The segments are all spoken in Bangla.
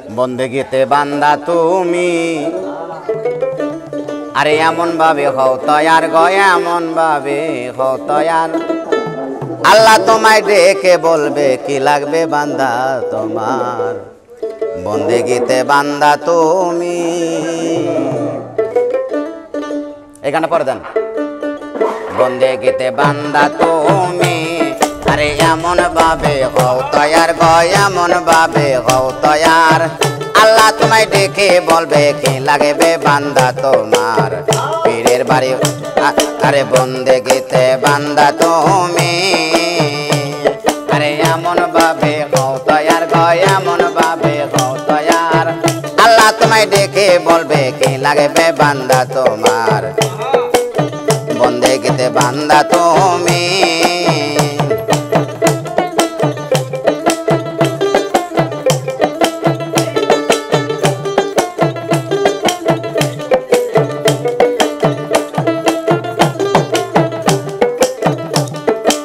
বন্দেগীতে বান্দা তুমি আরে এমন ভাবে হও তয়ার গয় এমন ভাবে হও তয়ার আল্লাহ তোমায় ডেকে বলবে কি লাগবে বান্দা তোমার বন্দেগীতে বান্দা তুমি এখানে পরে দেন বন্দেগীতে বান্দা তুমি আরে এমন ভাবে হও তয়ার গয় এমন ভাবে হও তয়ার আল্লাহ তোমায় ডেকে বলবে কি লাগবে বান্দা তোমার পীরের বাড়ি আরে বন্দেগীতে বান্দা তুমি আরে এমন ভাবে হও তয়ার গয় এমন ভাবে হও তয়ার আল্লাহ তোমায় ডেকে বলবে কি লাগবে বান্দা তোমার বন্দেগীতে বান্দা তুমি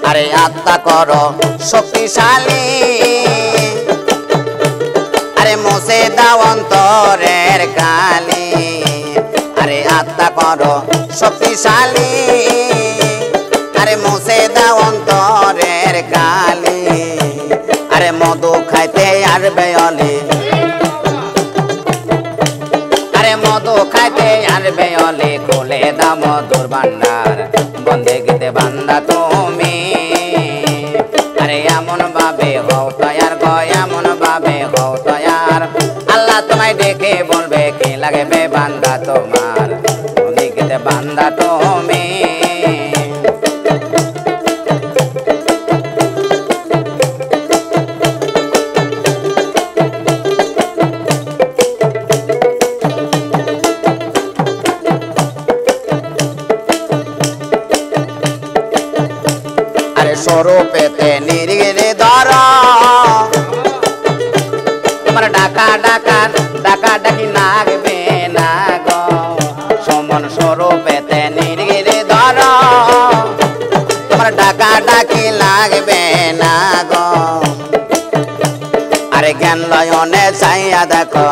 আরে আত্মা করো শক্তিশালী আরে মুছে দাও অন্তরের কালি আরে আত্মা করো শক্তিশালী আরে মুছে দাও অন্তরের কালি আরে মধু খাইতে আসবে অলি আরে মধু খাইতে আসবে অলি খুলে দাও মধুর ভান্ডার বন্দেগীতে বান্দা তুমি আরে এমন ভাবে হও তয়ার গয় এমন ভাবে হও তয়ার আল্লাহ তোমায় ডেকে বলবে কি লাগবে বান্দা তোমার বন্দেগীতে বান্দা তুমি স্বরূপেতে নিরিগে ধর তোমার ডাকা ডাকা ডাকা ডাকি লাগবে না গো সমন স্বরূপেতে নিরিগে ধর তোমার ডাকা ডাকি লাগবে না গো আরে জ্ঞান লয়নে চাইয়া দেখো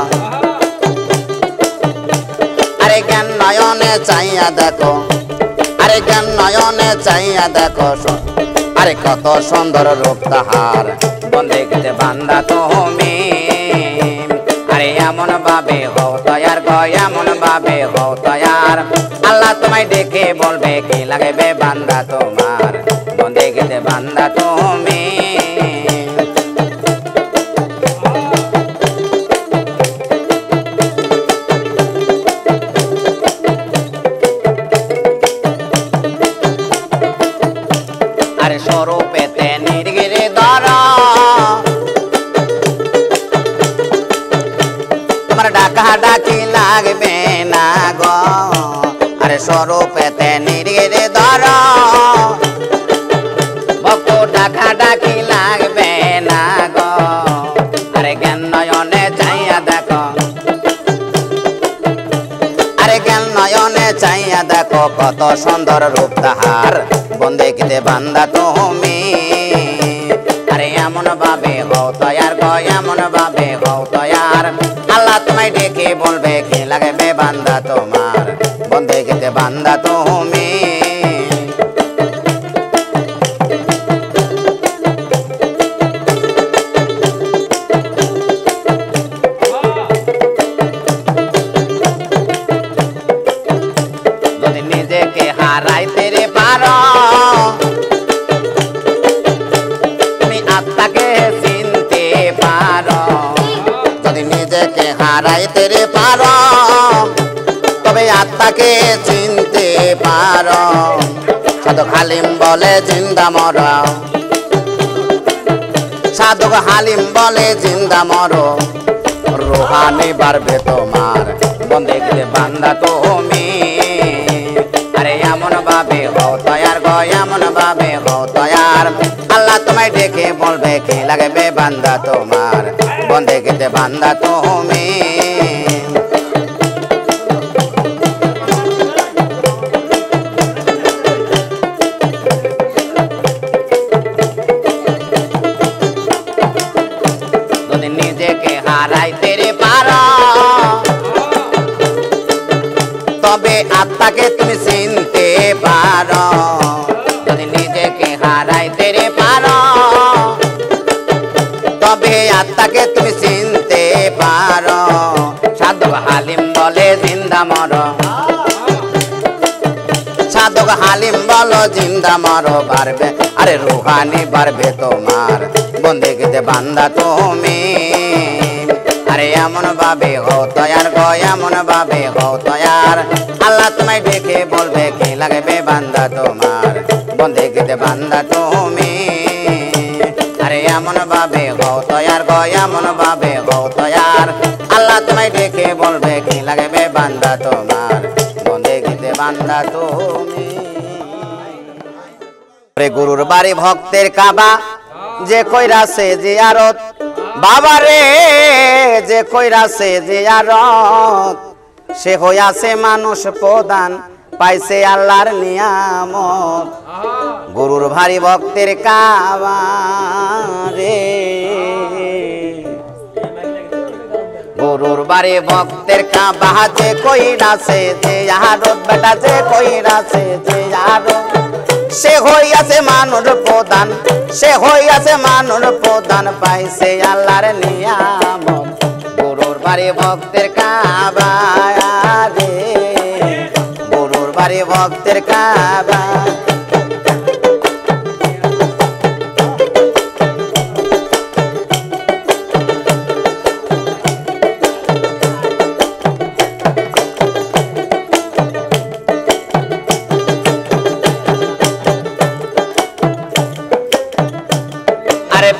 আরে জ্ঞান নয়নে চাইয়া দেখো আরে জ্ঞান নয়নে চাইয়া দেখো আরে কত সুন্দর রূপ তাহার বন্দেগীতে বান্দা তুমি আরে এমন ভাবে হও তয়ার গয় এমন ভাবে হও তয়ার আল্লাহ তোমায় ডেকে বলবে কি লাগবে বান্দা তোমার বন্দেগীতে বান্দা তুমি আরে স্বরূপেতে নির্গিরে ধর তোমার ডাকা ডাকি লাগবে না গো আরে স্বরূপেতে নির্গিরে ধর ভক্ত ডাকা ডাকি লাগবে না গো আরে জ্ঞান নয়নে চাইয়া দেখো আরে জ্ঞান নয়নে চাইয়া দেখো কত সুন্দর রূপ তাহার বন্দেগীতে বান্দা তুমি আরে এমন ভাবে হও তয়ার গয় এমন ভাবে হও তয়ার আল্লাহ তোমায় ডেকে বলবে কি লাগবে বান্দা তোমার বন্দেগীতে বান্দা তুমি যদি নিজেকে হারাইতে রে পারো তুমি আত্মাকে চিনতে পারো যদি নিজেকে হারাইতে রে পারো তবে আত্মাকে চিনতে পারো সাধক হালিম বলে জিন্দা মর সাধক হালিম বলে জিন্দা মর রুহানি বাড়বে তোমার বন্দেগীতে বান্দা তুমি আরে এমন ভাবে হও তয়ার গয় এমন ভাবে হও তয়ার আল্লাহ তোমায় ডেকে বলবে কি লাগবে বান্দা তোমার বন্দেগীতে বান্দা তুমি নিজেকে হারাইতে রে চিনতে পারো সাধক হালিম বলে জিন্দা মরো সাধক হালিম বলো জিন্দা মরো বাড়বে আরে রুহানি বাড়বে তোমার বন্দেগিতে বান্দা তুমি আরে এমন ভাবে হও তয়ার গো এমন ভাবে হও তয়ার আল্লাহ তোমায় ডেকে বলবে কি লাগবে বান্দা তোমার বন্দেগিতে বান্দা তুমি আরে এমন ভাবে হও তয়ার গো এমন ভাবে হও তয়ার আল্লাহ তোমায় ডেকে বলবে কি লাগবে বান্দা তোমার বন্দেগিতে বান্দা তুমি গুরুর বাড়ি ভক্তের কাবা যে কইরাছে জিয়ারত বাবা রে যে কইরাছে জিয়ারত সে হইয়াছে মানুষ প্রদান পাইছে আল্লাহর নিয়ামত গুরুর ভারী ভক্তের কাবা রে গুরুর বাড়ি ভক্তের কাবা যে কইরাছে জিয়ারত বেটা যে কইরাছে জিয়ারত সে হইয়াছে মানুষ প্রদান সে হইয়াছে মানুষ প্রদান পাইছে আল্লাহর নিয়ামত গুরুর বাড়ি ভক্তের কাবা রে গুরুর বাড়ি ভক্তের কাবা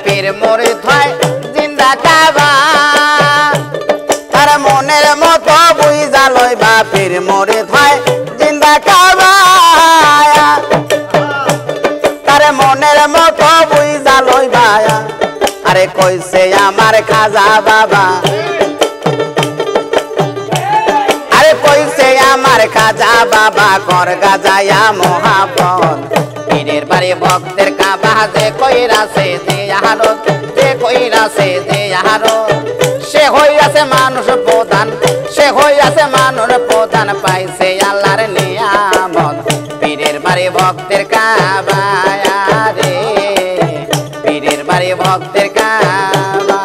পীর মুরিদ হয় জিন্দা কাবা তার মনের মতো বুঝা লইবা পীর মুরিদ হয় জিন্দা কাবা তার মনের মতো বুঝা লইবা আরে কইছে আমার খাজা বাবা আরে কইছে আমার খাজা বাবা কর গাজায়া মোহাব্বত পীরের বাড়ি ভক্তের কাবা যে কইরাছে জিয়ারত যে কইরাছে জিয়ারত সে হইয়াছে মানুষ প্রধান সে হইয়াছে মানুষ প্রধান পাইছে আল্লাহর নিয়ামত পীরের বাড়ি ভক্তের কাবা রে পীরের বাড়ি ভক্তের কাবা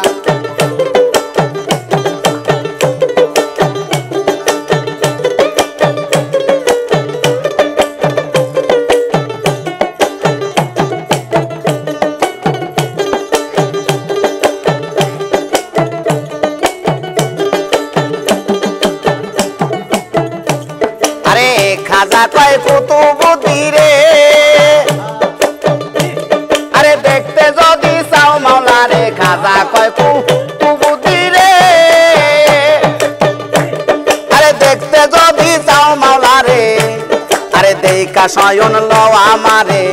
খাজা কয় কুতুবুদ্দি রে আরে দেখতে যদি চাও মাওলা রে খাজা কয় কুতুবুদ্দি রে আরে দেখতে যদি চাও মাওলা রে আরে দেইকা শয়ন লও আমারে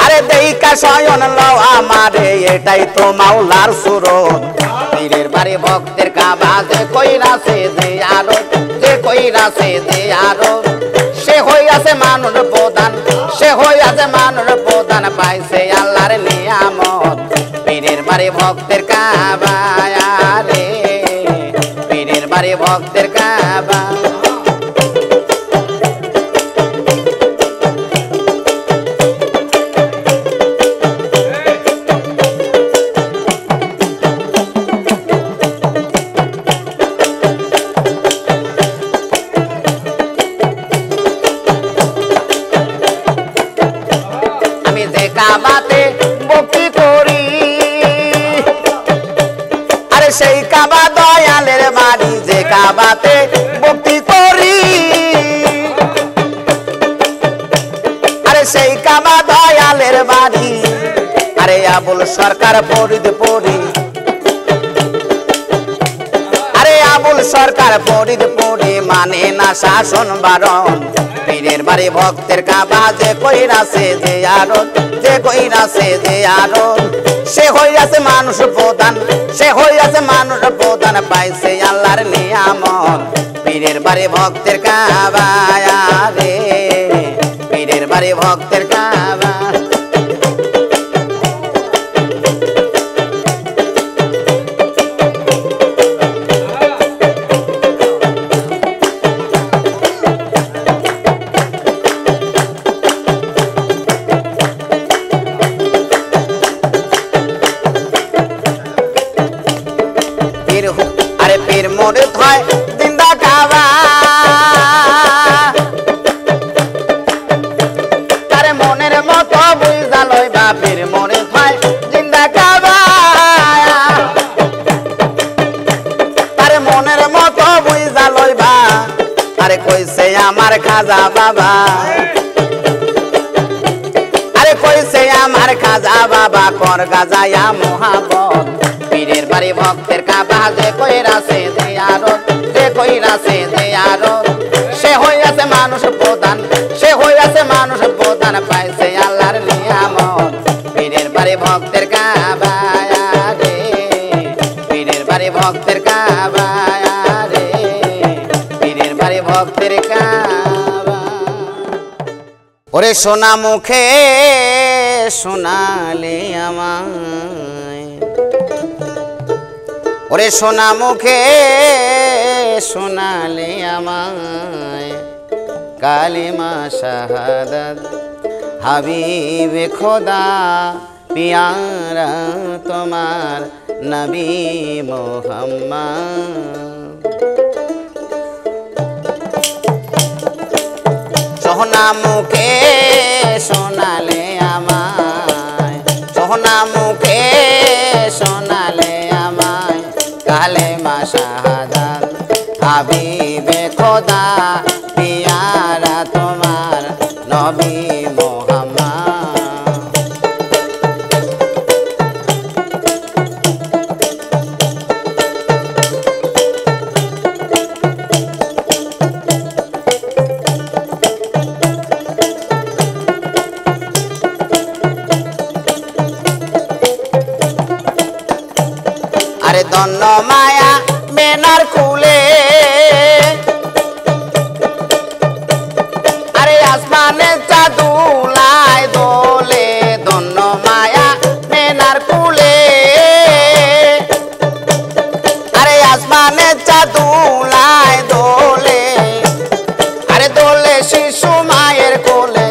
আরে দেইকা শয়ন লও আমারে এটাই তো মাওলার সুরত পীরের বাড়ি ভক্তের কাবা যে কইরাছে জিয়ারত যে কইরাছে জিয়ারত সে হইয়াছে মানুষ প্রদান সে হইয়াছে মানুষ প্রদান পাইছে আল্লাহর নিয়ামত পীরের বাড়ি ভক্তের কাবা রে পীরের বাড়ি ভক্তের কাবা কাবাতে ভক্তি করি আরে সেই কাবা দয়ালের বাড়ি যে কাবাতে ভক্তি করি আরে সেই কাবা দয়ালের বাড়ি আরে আবুল সরকার ফরিদ পরি আরে আবুল সরকার ফরিদ পরি মানে না শাসন বারণ পীরের বাড়ি ভক্তের কাবা যে কইরাছে জিয়ারত যে কইরাছে জিয়ারত সে হইয়াছে মানুষ প্রধান সে হইয়াছে মানুষ প্রধান পাইছে আল্লাহর নিয়ামত পীরের বাড়ি ভক্তের কাবা রে পীরের বাড়ি ভক্তের কাবা মরিদ হয় জিন্দা কাবা তারে মনের মতো বুঝা লইবা পীর মরিদ হয় জিন্দা কাবা তারে মনের মতো বুঝা লইবা আরে কইছে আমার খাজা বাবা আরে কইছে আমার খাজা বাবা কর গাজায়া মোহাবত পীরের বাড়ি ভক্তের কাবা যে কইরাছে জিয়ারত যে কইরাছে জিয়ারত সে হইয়াছে মানুষ প্রধান সে হইয়াছে মানুষ প্রধান পাইছে আল্লাহর নিয়ামত পীরের বাড়ি ভক্তের কাবা রে পীরের বাড়ি ভক্তের কাবা রে পীরের বাড়ি ভক্তের কাবা ওরে সোনা মুখে শোনালে আমায় ওরে সোনা মুখে শোনালে আমায় কালিমা শাহাদাত হাবিবে খোদা পিয়ারা তোমার নবী মোহাম্মদ সোনা মুখে শোনালে আমায় সোনা মুখে শোনালে আমায় কালেমা শাহাদাত হাবিবে খোদা পিয়ারা তোমার নবী মোহাম্মদ আরে দন্ন মায়া মেনার কুলে আরে আসমানে চাঁদুলায় দোলে দন্ন মায়া মেনার কুলে আরে আসমানে চাঁদুলায় দোলে আরে দোলে শিশু মায়ের কোলে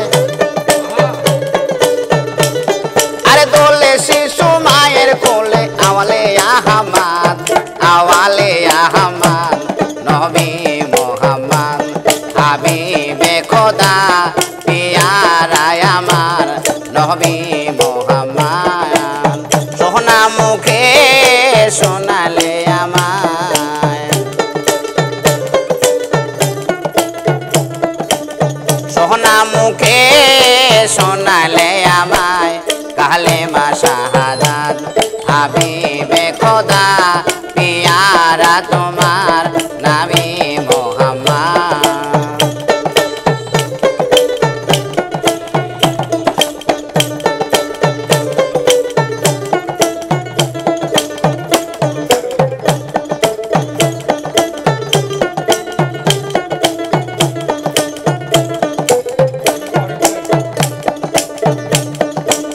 আরে দোলে শিশু মায়ের কোলে আওয়ালে আহমদ আওয়ালে আহমদ নবী মোহাম্মদ হাবিবে খোদা পিয়ারা আমার নবী মোহাম্মদ সোনা মুখে শোনালে আমায় সোনা মুখে শোনালে আমায় কালেমা শাহাদাত হাবিবে খোদা পিয়ারা তোমার নবী মোহাম্মদ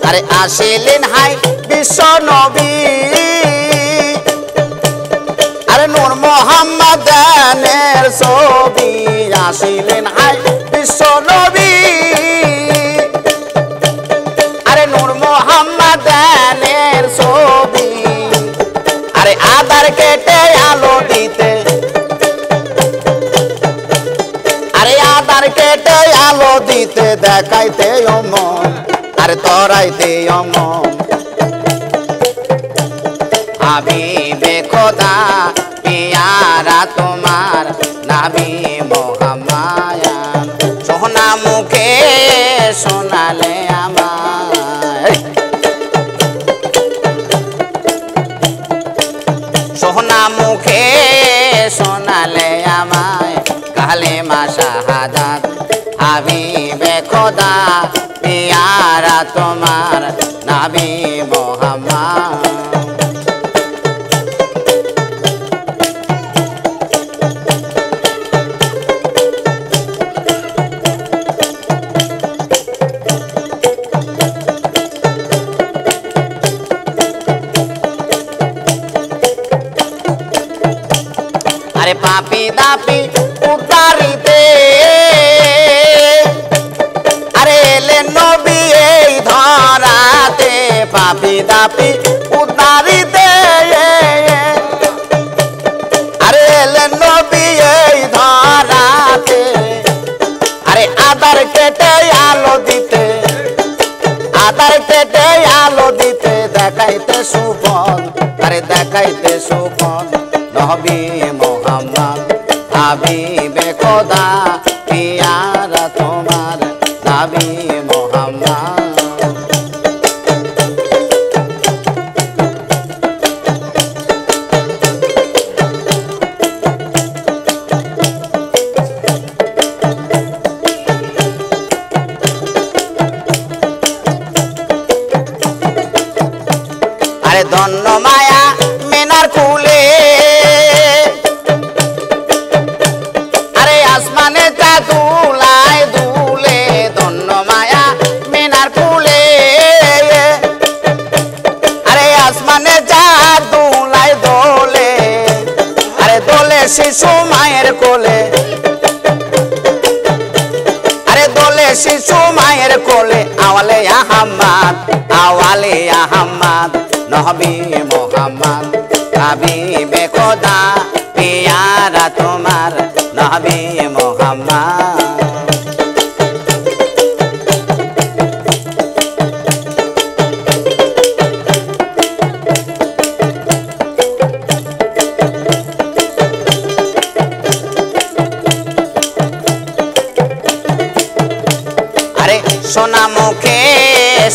আরে আসিলেন হাই বিশ্ব নবী আরে নূর মোহাম্মদের ছবি আসিলেন হাই বিশ্ব নবী আরে নূর মোহাম্মদের ছবি আরে আধার কেটে আলো দিতে আরে আধার কেটে আলো দিতে দেখাইতে অমন আরে তরাইতে অমন হাবিবে খোদা পিয়ারা তোমার নবী মোহাম্মদ সোনা মুখে শোনালে আমায় সোনা মুখে শোনালে আমায় কালেমা শাহাদাত হাবিবে খোদা পিয়ারা তোমার নবী মোহাম্মদ আরে পাপি দাপি উতারিতে আরে এলেন নবী এই ধরাতে পাপি দাপি উতারিতে আরে সুপথ আরে দেখাইতে সুপথ নবী মোহাম্মদ হাবিবে খোদা পিয়ারা তোমার নবী মোহাম্মদ আরে ধন্য মায়া মেনার কুলে আরে আসমানে তা দুলায় দুলে ধন্য মায়া মেনার কুলে আরে আসমানে যা দুলায় দোলে আরে দোলে শিশু মায়ের কোলে আরে দোলে শিশু মায়ের কোলে আওয়ালে আহম্মদ আওয়ালে আহম্মদ নবী মোহাম্মদ হাবিবে খোদা পিয়ারা তোমার নবী মোহাম্মদ আরে সোনা মুখে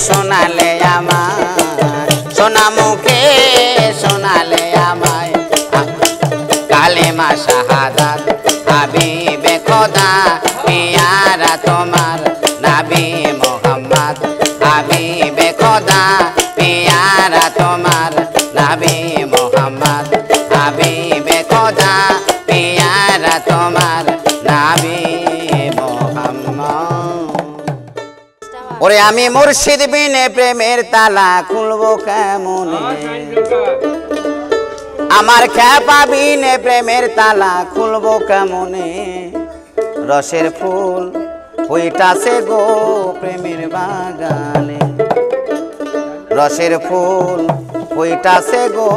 সোনালে আমার সোনা মুখে সোনালে আমায় কালেমা শাহাদাত হাবিবে খোদা পিয়ারা তোমার নবী মোহাম্মদ হাবিবে খোদা পিয়ারা তোমার নবী মোহাম্মদ হাবিবে খোদা পিয়ারা তোমার নবী মোহাম্মদ ওরে আমি মুর্শিদ বিনে প্রেমের তালা খুলবো কেমনে আমার খ্যাপা বিনে প্রেমের তালা খুলবো কেমনে রসের ফুল ফুইটাছে গো প্রেমের বাগানে রসের ফুল ফুইটাছে গো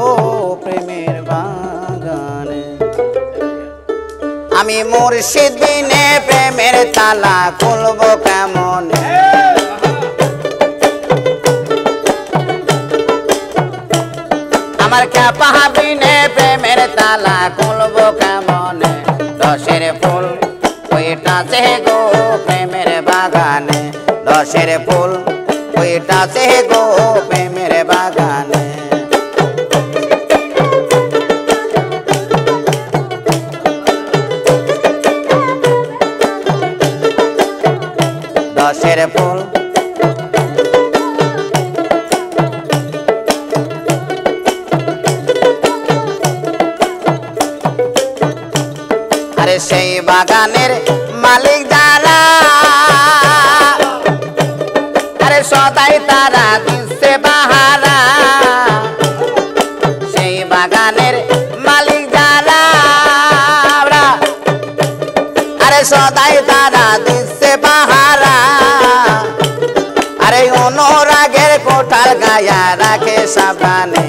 প্রেমের বাগানে আমি মুর্শিদ বিনে প্রেমের তালা খুলবো কেমনে আমার খ্যাপা বিনে প্রেমের তালা খুলবো কেমনে রসের ফুল ফুইটাছে গো প্রেমের বাগানে রসের ফুল ফুইটাছে গো প্রেমের বাগানে রসের ফুল আরে সেই বাগানের মালিক যারা আরে সদাই তারা দিচ্ছে বাহারা সেই বাগানের মালিক যারা আরে সদাই তারা দিচ্ছে বাহারা আরে অনুরাগের কোঠাল গায়া রাখে সাবধানে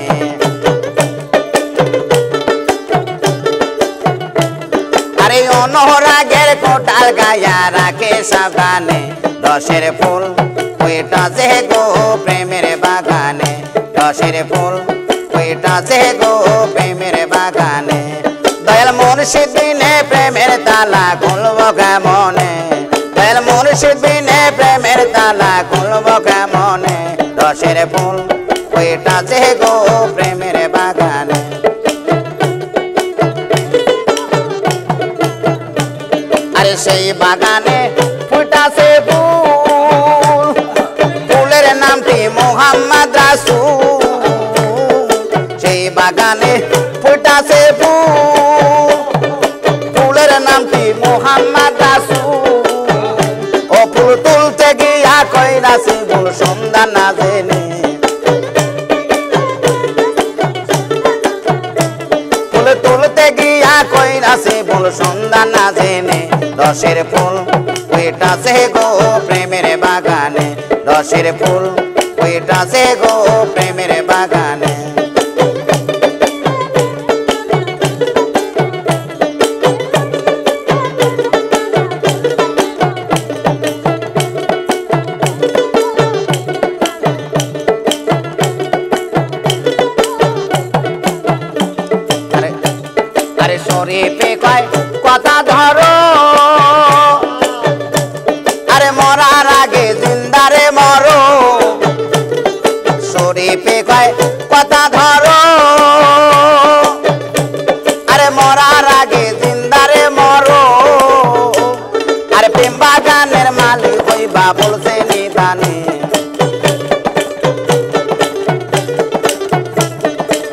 আরে অনুরাগের কোটাল গায়া রাখে সাবধানে রসের ফুল ফুইটাছে গো প্রেমের বাগানে রসের ফুল ফুইটাছে গো প্রেমের বাগানে দয়াল মুর্শিদ বিনে প্রেমের তালা খুলবো কেমনে দয়াল মুর্শিদ বিনে প্রেমের তালা খুলবো কেমনে রসের ফুল ফুইটাছে গো প্রেমের বাগানে আরে সেই বাগানে ফুটাছে ফুল ফুলের নামটি মোহাম্মদ রাসূল সেই বাগানে ফুটাছে ফুল ফুলের নামটি মোহাম্মদ রাসূল ও ফুল তুলতে গিয়া কইরাছে ভুল সন্ধান না জেনে ফুল তুলতে গিয়া কইরাছে ভুল সন্ধান না জেনে রসের ফুল ফুইটাছে গো প্রেমের বাগানে রসের ফুল ফুইটাছে গো প্রেমের বাগানে শরীফে কয় কথা ধরো আরে মরার আগে জিন্দারে মরো শরীফে কয় কথা ধরো আরে মরার আগে জিন্দারে মরো আরে প্রেম বাগানের মালিক হইবা বলছে নিদানে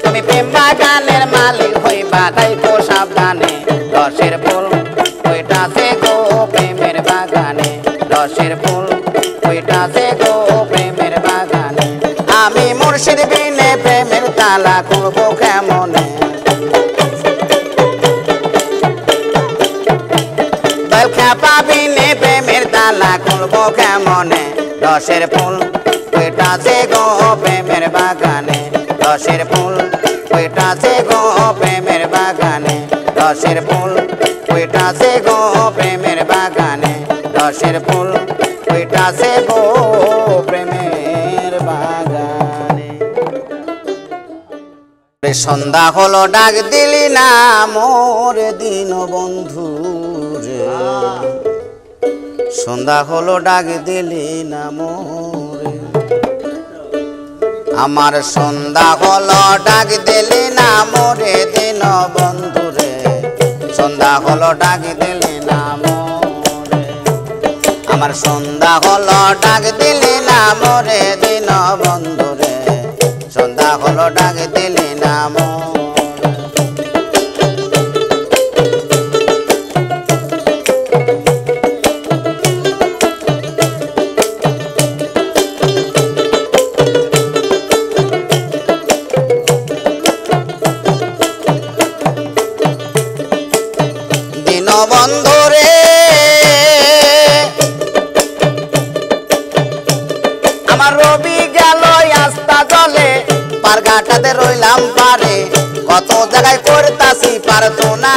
তুমি প্রেম বাগানের মালিক হইবা তাই তো সাবধানে রসের ফুল ওইটাছে গো প্রেমের বাগানে রসের ফুল ওইটাছে গো প্রেমের বাগানে আমি মুর্শিদ বিনে প্রেমের তালা খুলবো কেমনে খেপা বিনে প্রেমের তালা খুলবো কেমনে রসের ফুল ওইটাছে গো প্রেমের বাগানে রসের ফুল ওইটাছে গো প্রেমের বাগানে রসের ফুল ওইটাছে গো প্রেমের বাগানে রসের ফুল ওইটাছে গো প্রেমের বাগানে সন্ধ্যা হলো ডাক দিলি না মোর দিন বন্ধু রে সন্ধ্যা হলো ডাক দিলি না মোরে আমার সন্ধ্যা হলো ডাক দিলি না মোরে দিন বন্ধু রে সন্ধ্যা হলো ডাক দিলি না মোরে আমার সন্ধ্যা হলো ডাক দিলি না মোরে দিন বন্ধু রে সন্ধ্যা হলো ডাক দিলি না মোরে বন্ধুরে আমার রবি গেল আস্তা জলে পারঘাটাতে রইলাম পারে কত জায়গায় করতাছি পারতো না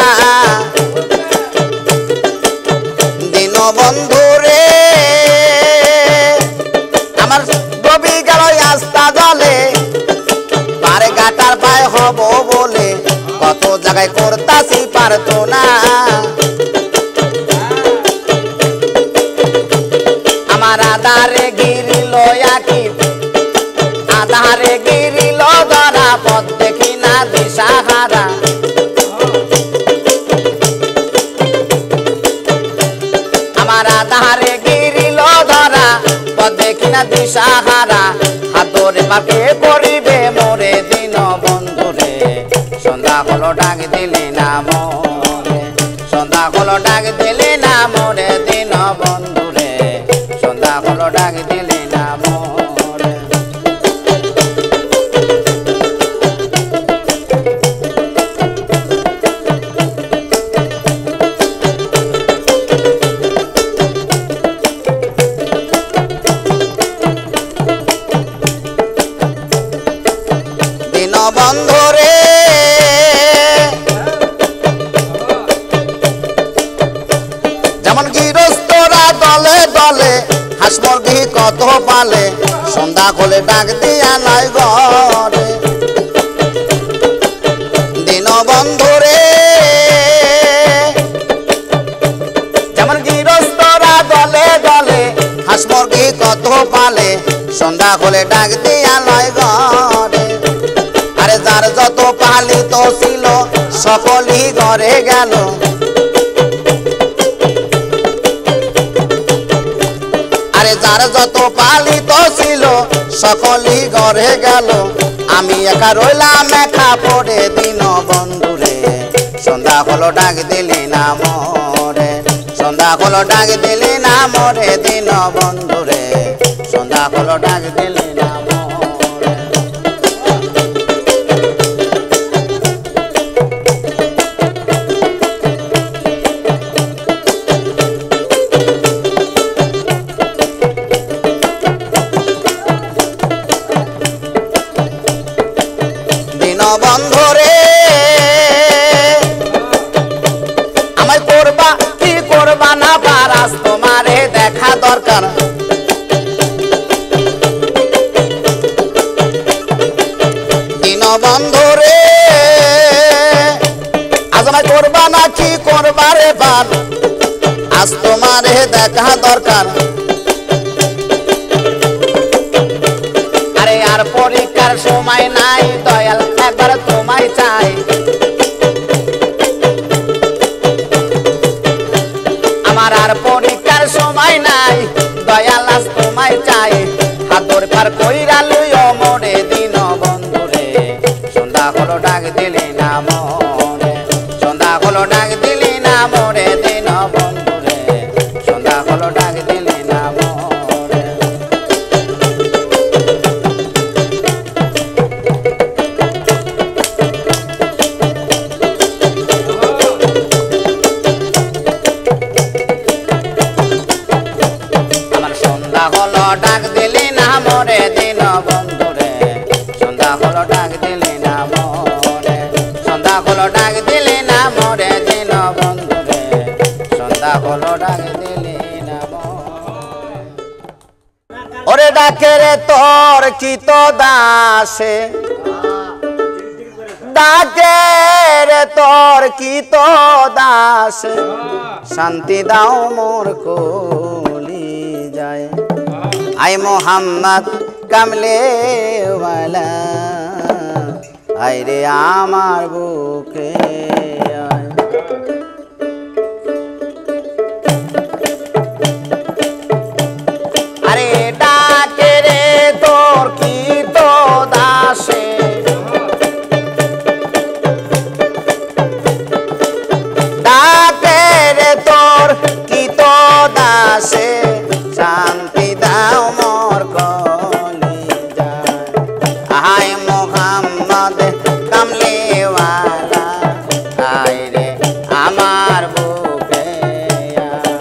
দিন বন্ধুরে আমার রবি গেল আস্তা জলে পারঘাটার পায় হব বলে কত জায়গায় করতাছি পারতো না আমার আধারে গিরিল আধারে গিরিল ধরা পথ দেখি না দিশাহারা আমার আধারে গিরিল ধরা পথ দেখি না দিশাহারা হাত ধরে পাকে পড়িবে মোরে দিন বন্ধুরে সন্ধ্যা হলো ডাক দিলি না মোরে সন্ধ্যা হলো ডাক দিলি না মোরে দিন বন্ধুরে সন্ধ্যা হলো ডাক দিলি না মোরে দিন বন্ধুরে যেমন গৃহস্থরা দলে দলে হাঁস মুরগি কত পালে সন্ধ্যা হলে ডাক দিয়া নাই ঘরে দিন বন্ধুরে যেমন গৃহস্থরা দলে দলে হাঁস মুরগি কত পালে সন্ধ্যা হলে ডাক দিয়া নাই ঘরে আরে যার যত পালিত ছিল সকলই ঘরে গেল আরে যার যত পালিত ছিল সকলই ঘরে গেল আমি একা রইলাম একা পড়ে দিন বন্ধুরে সন্ধ্যা হলো ডাক দিলি না মোরে সন্ধ্যা হলো ডাক দিলি না মোরে দিন বন্ধুরে সন্ধ্যা হলো ডাক দিলি না মোরে দিন বন্ধুরে আমায় করবা কি করবা না পারাস তোমারে দেখা দরকার দিন বন্ধুরে আজ আমায় করবা রে পার আজ তোমারে দেখা দরকার আরে আর পরীক্ষার সময় নাই দয়াল একবার তোমায় চাই আমার আর পরীক্ষার সময় নাই দয়াল আজ তোমায় চাই হাতর পার কইরা লইও মোরে দিন বন্ধুরে সন্ধ্যা হলো ডাক দিলি না মোরে সন্ধ্যা হলো ডাক দিলি না মোরে দিন বন্ধুরে সন্ধ্যা হলো ডাক দিলি না মোরে আমার সন্ধ্যা হলো ডাক দিলি না মোরে দিন বন্ধুরে সন্ধ্যা হলো ডাক দিলি না মোরে সন্ধ্যা হলো ডাক দিলি না মোরে দিন বন্ধুরে সন্ধ্যা হলো ডাক দিলি না মোরে ওরে ডাকে রে তোর কি তো দাসে ডাকে রে তোর কি তো দাসে শান্তি দাও মোর কলি যায় আই মোহাম্মদ কামলে ওয়ালা আই রে আমার বুকে আয় আরে ডাকে রে তোর কি তো দাসে ডাকে রে তোর কি তো দাসে শান্তি দাও মোর কলি যায় আয় মোহাম্মদ কামলে ওয়ালা আয় রে আমার বুকে আয়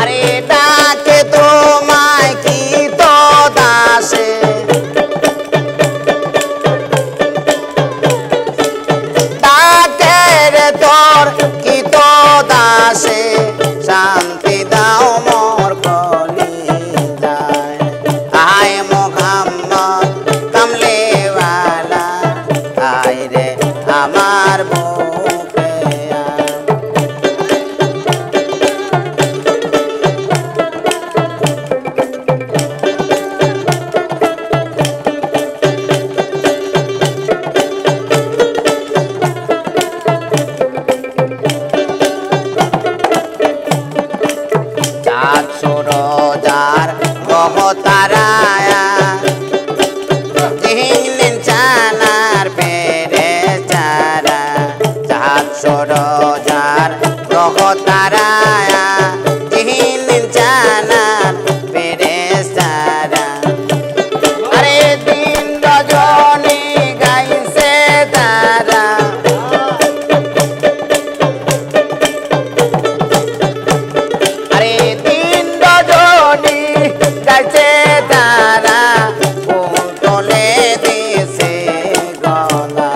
আরে ডাকে তোমায় কি তো দাসে ডাকে রে তোর কি তো দাসে শান্তি দাও মোর কলি যায় আয় মোহাম্মদ কামলে ওয়ালা আয় রে আমার বুকে আয় চাঁদ সূরজার গ্রহ তারায়া দিন চানার ফেরেশতারা চাঁদ সূরজার গ্রহ তারায়া দিন চানার ফেরেশতারা আরে দিন রজনী গাইছে তারা আরে দিন রজনী গাইছে তারা ফুল তোলে দিছে গলা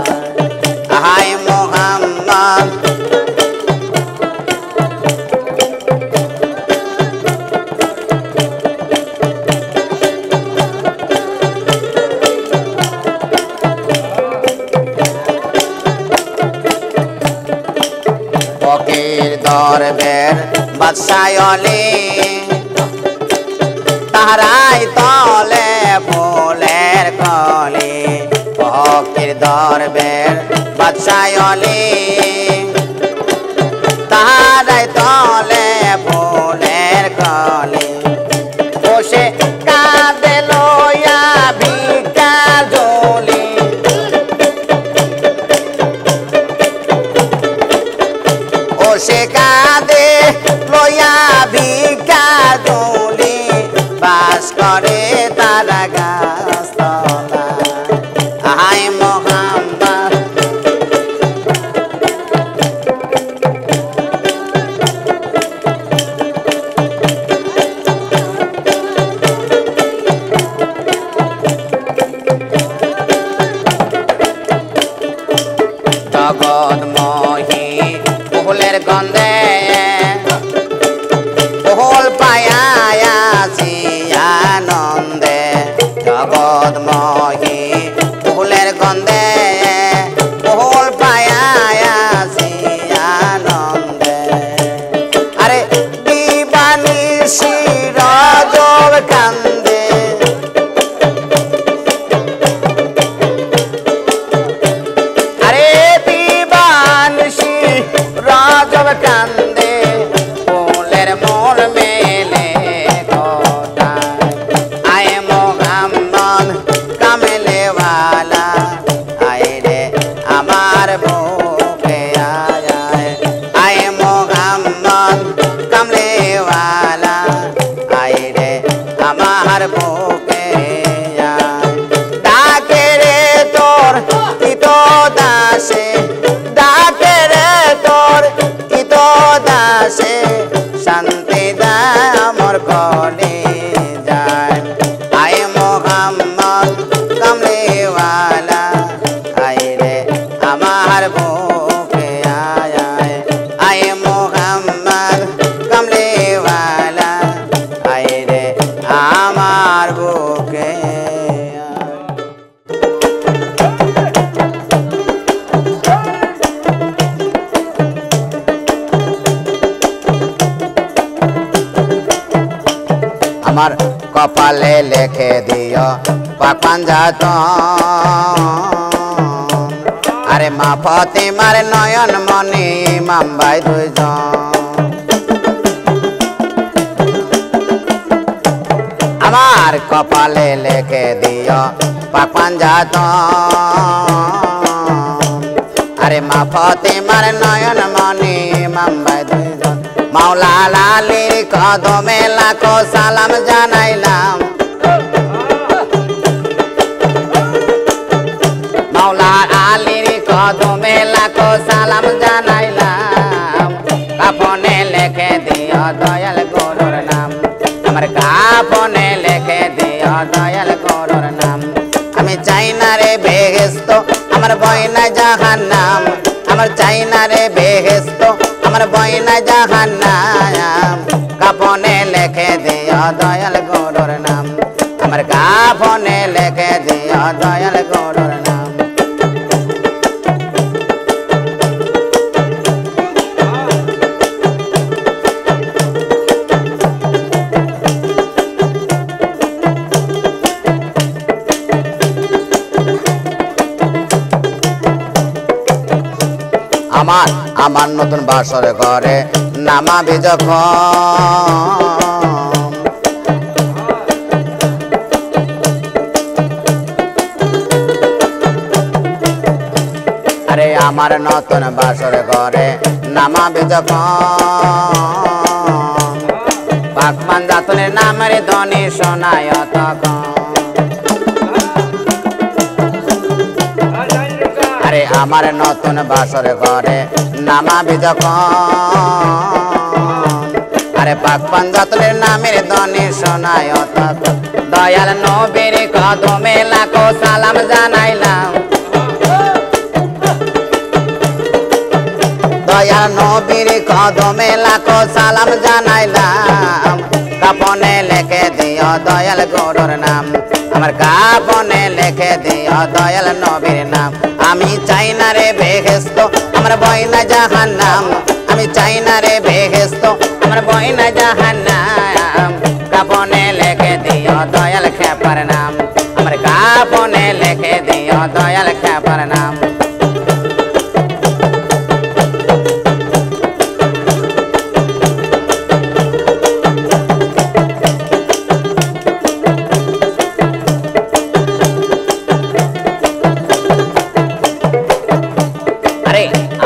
আয় মোহাম্মদ ফকির দরবের বাদশায়লি তাহারাই তলে ফুলের কলি ফকির দরবের বাদশায়লি তাহারাই তলে ফুলের কলি বসে কাঁদে লইয়া ভিক্ষা জলি ও সে কাঁদে লইয়া ভিক্ষা জলি বাস করে তারা গাছতলা আয় মোহাম্মদ জগৎ সব কান্দে ফুলের মন মেলে কোথায় আয় মোহাম্মদ কামলেওয়ালা আয় রে আমার বুকে আয় আয় মোহাম্মদ কামলেওয়ালা আয় রে আমার বুকে আয় ডাকে রে তোর কিতো দাসে ডাকে রে তোর কিতো দাসে শান্তি দায় আমার কলে যায় আয় মোহাম্মদ কামলেওয়ালা আয় রে আমার বুকে আয় আয় মোহাম্মদ কামলেওয়ালা আয় রে আমার বুকে আমার কপালে লেখে দিও পাক পাঞ্জাতন আরে মা ফাতিমার নয়ন মনি ইমাম ভাই দুইজন আমার কপালে লেখে দিও পাক পাঞ্জাতন আরে মা ফাতিমার নয়ন মনি ইমাম ভাই দুইজন মাওলা আলীর কদমে লাখো সালাম জানাইলাম মাওলা আলীর কদমে লাখো সালাম জানাইলাম কাফনে লেখে দিও দয়াল গুরুর নাম আমার কাফনে লেখে দিও দয়াল গুরুর নাম আমি চাই না রে বেহেশত আমার বয়না জাহান্নাম আমার চাই না রে বেহেশত আমার বয়না জাহান্নাম কাফনে লেখে দিও দয়াল গুরুর নাম আমার কাফনে লেখে দিও দয়াল গুরুর নাম আমার আমার নতুন বাসর ঘরে নামাবি যখন আরে আমার নতুন বাসর ঘরে নামাবি যখন পাক পাঞ্জাতনের নামের ধ্বনি শোনায় তখন আরে আমার নতুন বাসর ঘরে নামাবি যখন আরে পাক পাঞ্জাতনের নামের ধ্বনি শোনায় তখন দয়াল নবীর কদমে লাখো সালাম জানাইলাম দয়াল নবীর কদমে লাখো সালাম জানাইলাম কাফনে লেখে দিও দয়াল গুরুর নাম আমার কাফনে লেখে দিও দয়াল নবীর নাম আমি চাই না রে বেহেশত আমার বয়না জাহান্নাম আমি চাই না রে বেহেশত আমার বয়না জাহান্নাম কাফনে লেখে দিও দয়াল খেপার নাম আমার কাফনে লেখে দিও দয়াল খেপার নাম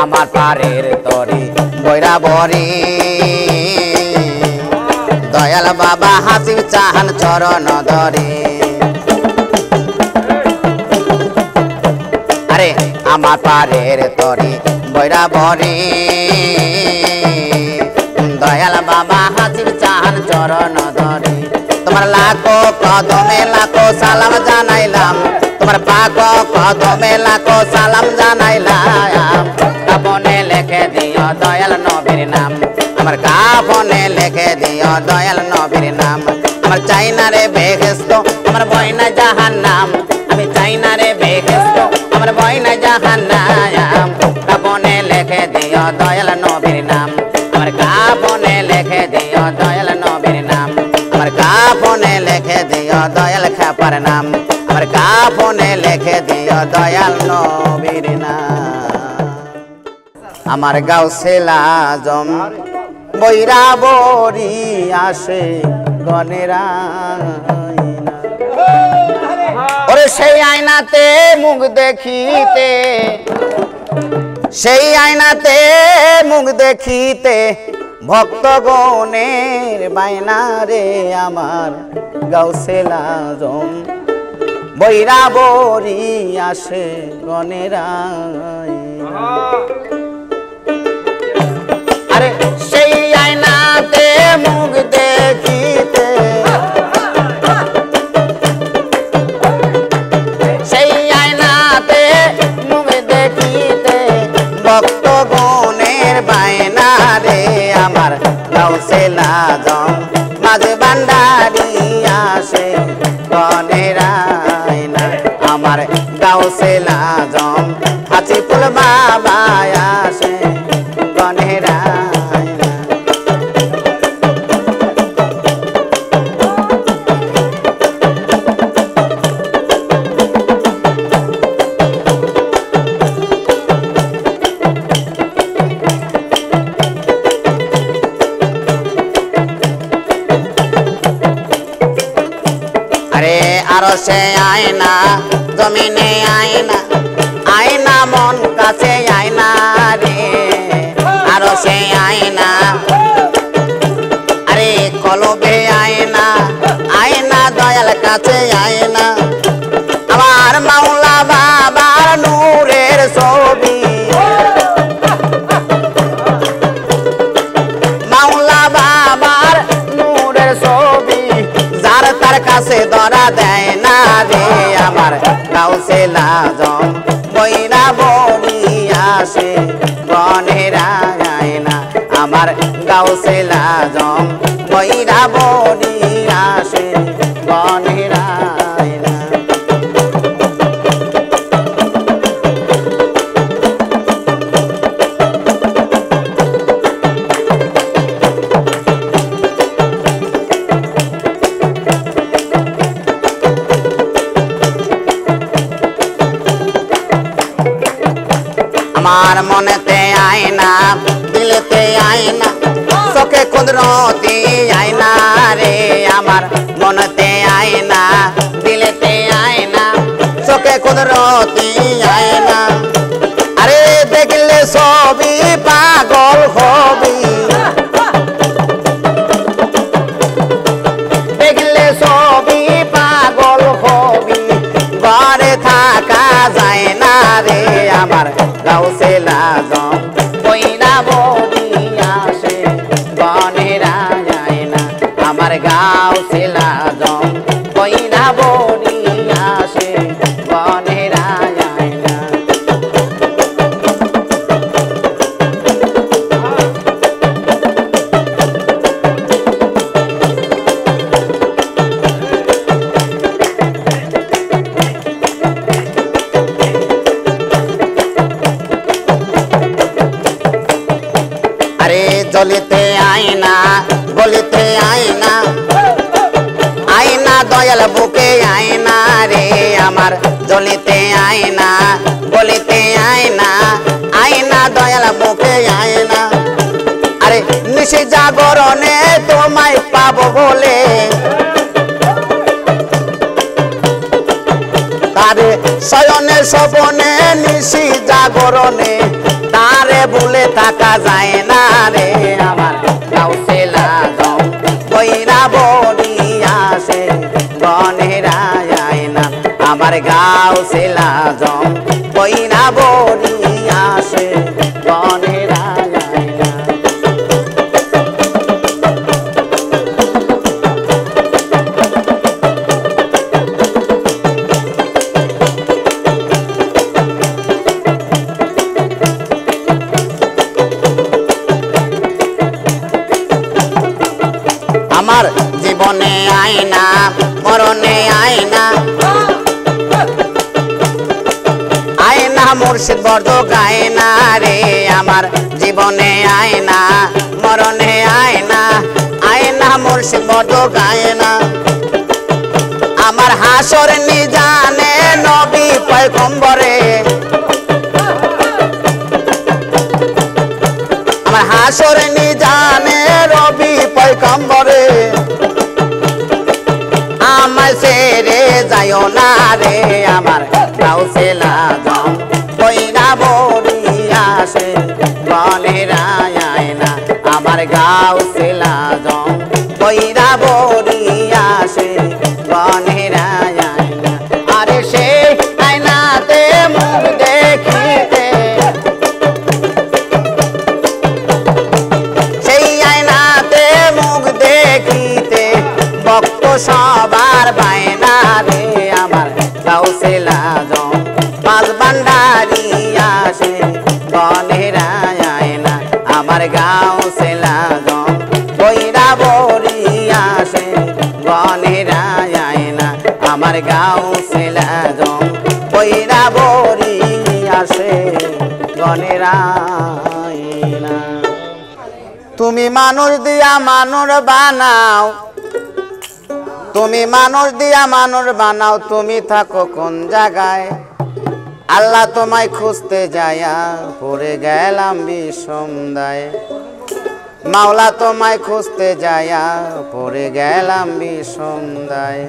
আমার পারের তরি বৈরা বরি দয়াল বাবা হাসিব চাহান চরণ ধরে আরে আমার পারের তরি বৈরা বরি দয়াল বাবা হাসিব চাহান চরণ ধরে তোমার লাখো কদমে লাখো সালাম জানাইলাম তোমার পাক কদমে লাখো সালাম জানাইলাম কাফনে লেখে দিও দয়াল নবীর নাম আমার কাফনে লেখে দিও দয়াল নবীর নাম আমার চাই না রে বেহেশত আমার বয়না জাহান্নাম আমি চাই না রে বেহেশত আমার বয়না জাহান্নাম কাফনে লেখে দিও দয়াল নবীর নাম আমার কাফনে লেখে দিও দয়াল নবীর নাম আমার কাফনে লেখে দিও দয়াল খেপার নাম আমার কাফনে লেখে দিও দয়াল নবীর নাম আমার গাউসুল আজম বৈরা বরি আসে গনের আয়না ওরে সেই আয়নাতে মুখ দেখিতে সেই আয়নাতে মুখ দেখিতে ভক্তগণের বায়না রে আমার গাউসুল আজম বৈরা বরি আসে গনের আয়না আরে সেই আয়নাতে মুখ দেখিতে সেই আয়নাতে মুখ দেখিতে ভক্তগণের বায়না রে আমার গাউসুল আজম মাঝ ভান্ডারি আসে গনের আয়না আমার গাউসুল আজম হাজিপুর বাবা আসে গনের আয়না আরে আরো সে আয়না জমিনে আয়না আয়না মন কাছে আয়না রে আরো সে আয়না আরে কলবে আয়না আয়না দয়াল কাছে আয়না আমার মাওলা বাবার নূরের ছবি মাওলা বাবার নূরের ছবি যার তার কাছে ধরা দেয় না রে আমার গাউসুল আজম বৈরা বরি আসে গনের আয়না আমার গাউসুল আজম বৈরা বরি আসে গনের আয়না আমার মনেতে আয়না দিলেতে আয়না চোখে কুদরতি আয়না রে আমার মনেতে আয়না দিলেতে আয়না চোখে কুদরতি আয়না আরে দেখলে ছবি পাগল হবি দেখলে ছবি পাগল হবি ঘরে থাকা যায় না রে আমার গাউসুল আজম বৈরা বরি আসে গনের আয়না আমার গাউসুল আজম বৈরা বরি আসে গনের আয়না জলিতে আয়না গলিতে আয়না আয়না দয়াল বুকে আয়না রে আমার জলিতে আয়না গলিতে আয়না আয়না দয়াল বুকে আয়না আরে নিশি জাগরণে তোমায় পাবো বলে তারে শয়নে স্বপনে নিশি জাগরণে তারে ভুলে থাকা যায় না রে আমার গাউসুল আজম বৈরা বরি আসে গনের আয়না আমার গাউসুল আজম বৈরা বরি আসে গনের আয়না আমার জীবনে আয়না মরণে আয়না আয়না মুর্শিদ বর্দ গায়না রে আমার জীবনে আয়না মরণে আয়না আয়না মুর্শিদ বর্দ গায়না আমার হাসর নিজানে নবী পয়গম্বরে হাসর নিজানে রবি পয়গম্বরে আমায় ছেড়ে যাইও না রে আমার গাউসুল আজম কইরা বরিয়া সে বনেরায় না আমার গাউসুল আজম কইরা বরিয়া সে বনেরায় না আরে সে আয়নাতে মুখ দেখিতে সেই আয়নাতে মুখ দেখিতে ভক্ত সবার বায়না রে আমার গাউসুল আজম পাঁচ ভান্ডারি আসে বনেরায় না আমার গাউসুল আজম কইরা বরিয়া আসে বনেরায় না আমার গাউসুল আজম কইরা বরিয়া আসে বনেরায় না তুমি মানুষ দিয়া মানুষ বানাও তুমি মানুষ দিয়া মানুষ বানাও তুমি থাকো কোন জায়গায় আল্লাহ তোমায় খুঁজতে যায়া পড়ে গেলাম বিষমদায় মাওলা তোমায় খুঁজতে যায়া পড়ে গেলাম বিষমদায়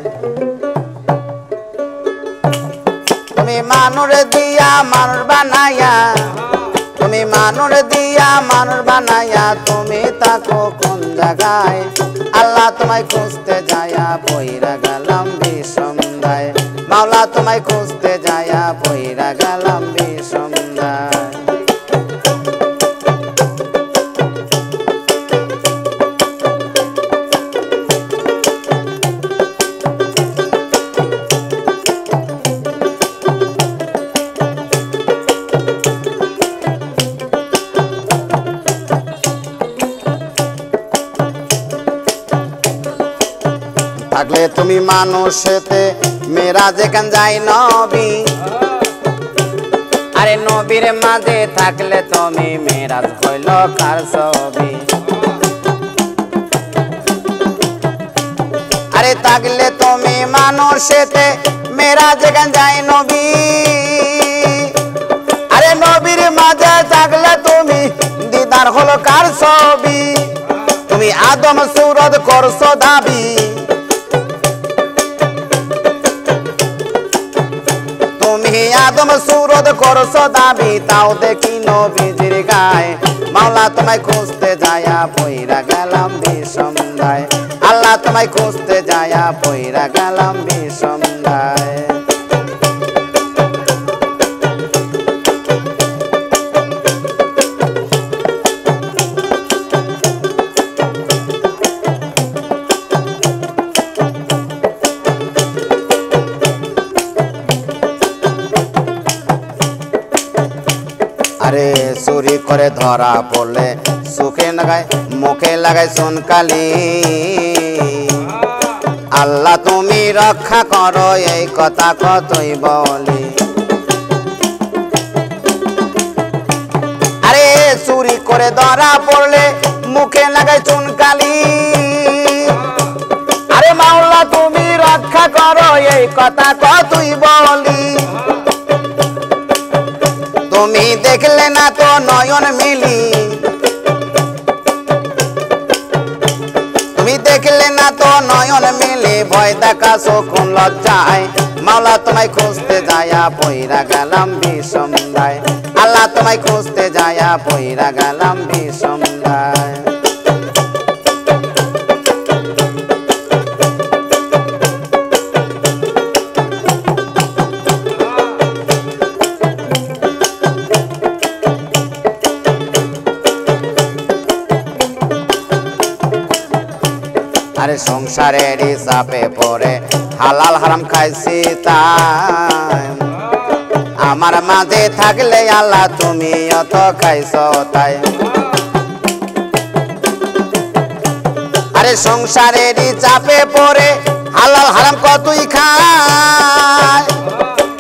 তুমি মানুষ দিয়া মানুষ বানায়া তুমি মানুষ দিয়া মানুষ বানায়া তুমি থাকো কোন জায়গায় আল্লাহ তোমায় খুঁজতে যায়া পইরা গেলাম বিষমদায় মাওলা তোমায় খুঁজতে যায়া পইরা গেলাম বিষমদায় থাকলে তুমি মানুষেতে মেরা যেখান যাই নবী আরে নবীর মাঝে থাকলে তুমি মেরাজ হইল কার ছবি আরে থাকলে তুমি মানুষেতে মেরা যেখান যাই নবী আরে নবীর মাঝে থাকলে তুমি দিদার হলো কার ছবি তুমি আদম সুরত করছো দাবি তুমি আদম সুরত করছো দাবি তাও দেখি নবীজির গায়ে মাওলা তোমায় খুঁজতে যায়া পইরা গেলাম বিষমদায় আল্লাহ তোমায় খুঁজতে যায়া পইরা গেলাম বিষমদায় আরে চুরি করে ধরা পড়লে সুখে লাগায় মুখে লাগায় সোনকালি আল্লাহ তুমি রক্ষা করো এই কথা কতই বলি আরে চুরি করে ধরা পড়লে মুখে লাগায় চুনকালি আরে মাওলা তুমি রক্ষা করো এই কথা কতই বলি তুমি দেখলে না তো নয়ন মিলি তুমি দেখলে না তো নয়ন মিলি ভয় দেখাছো কোন লজ্জায় মাওলা তোমায় খুঁজতে যায়া পইরা গেলাম বিষমদায় আল্লাহ তোমায় খুঁজতে যায়া পইরা গেলাম বিষমদায় আরে সংসারেরই চাপে পড়ে হালাল হারাম খাইছি তাই আমার মাঝে থাকলে আল্লাহ তুমি অত খাইছো তাই আরে সংসারেরই চাপে পড়ে হালাল হারাম কতই খায়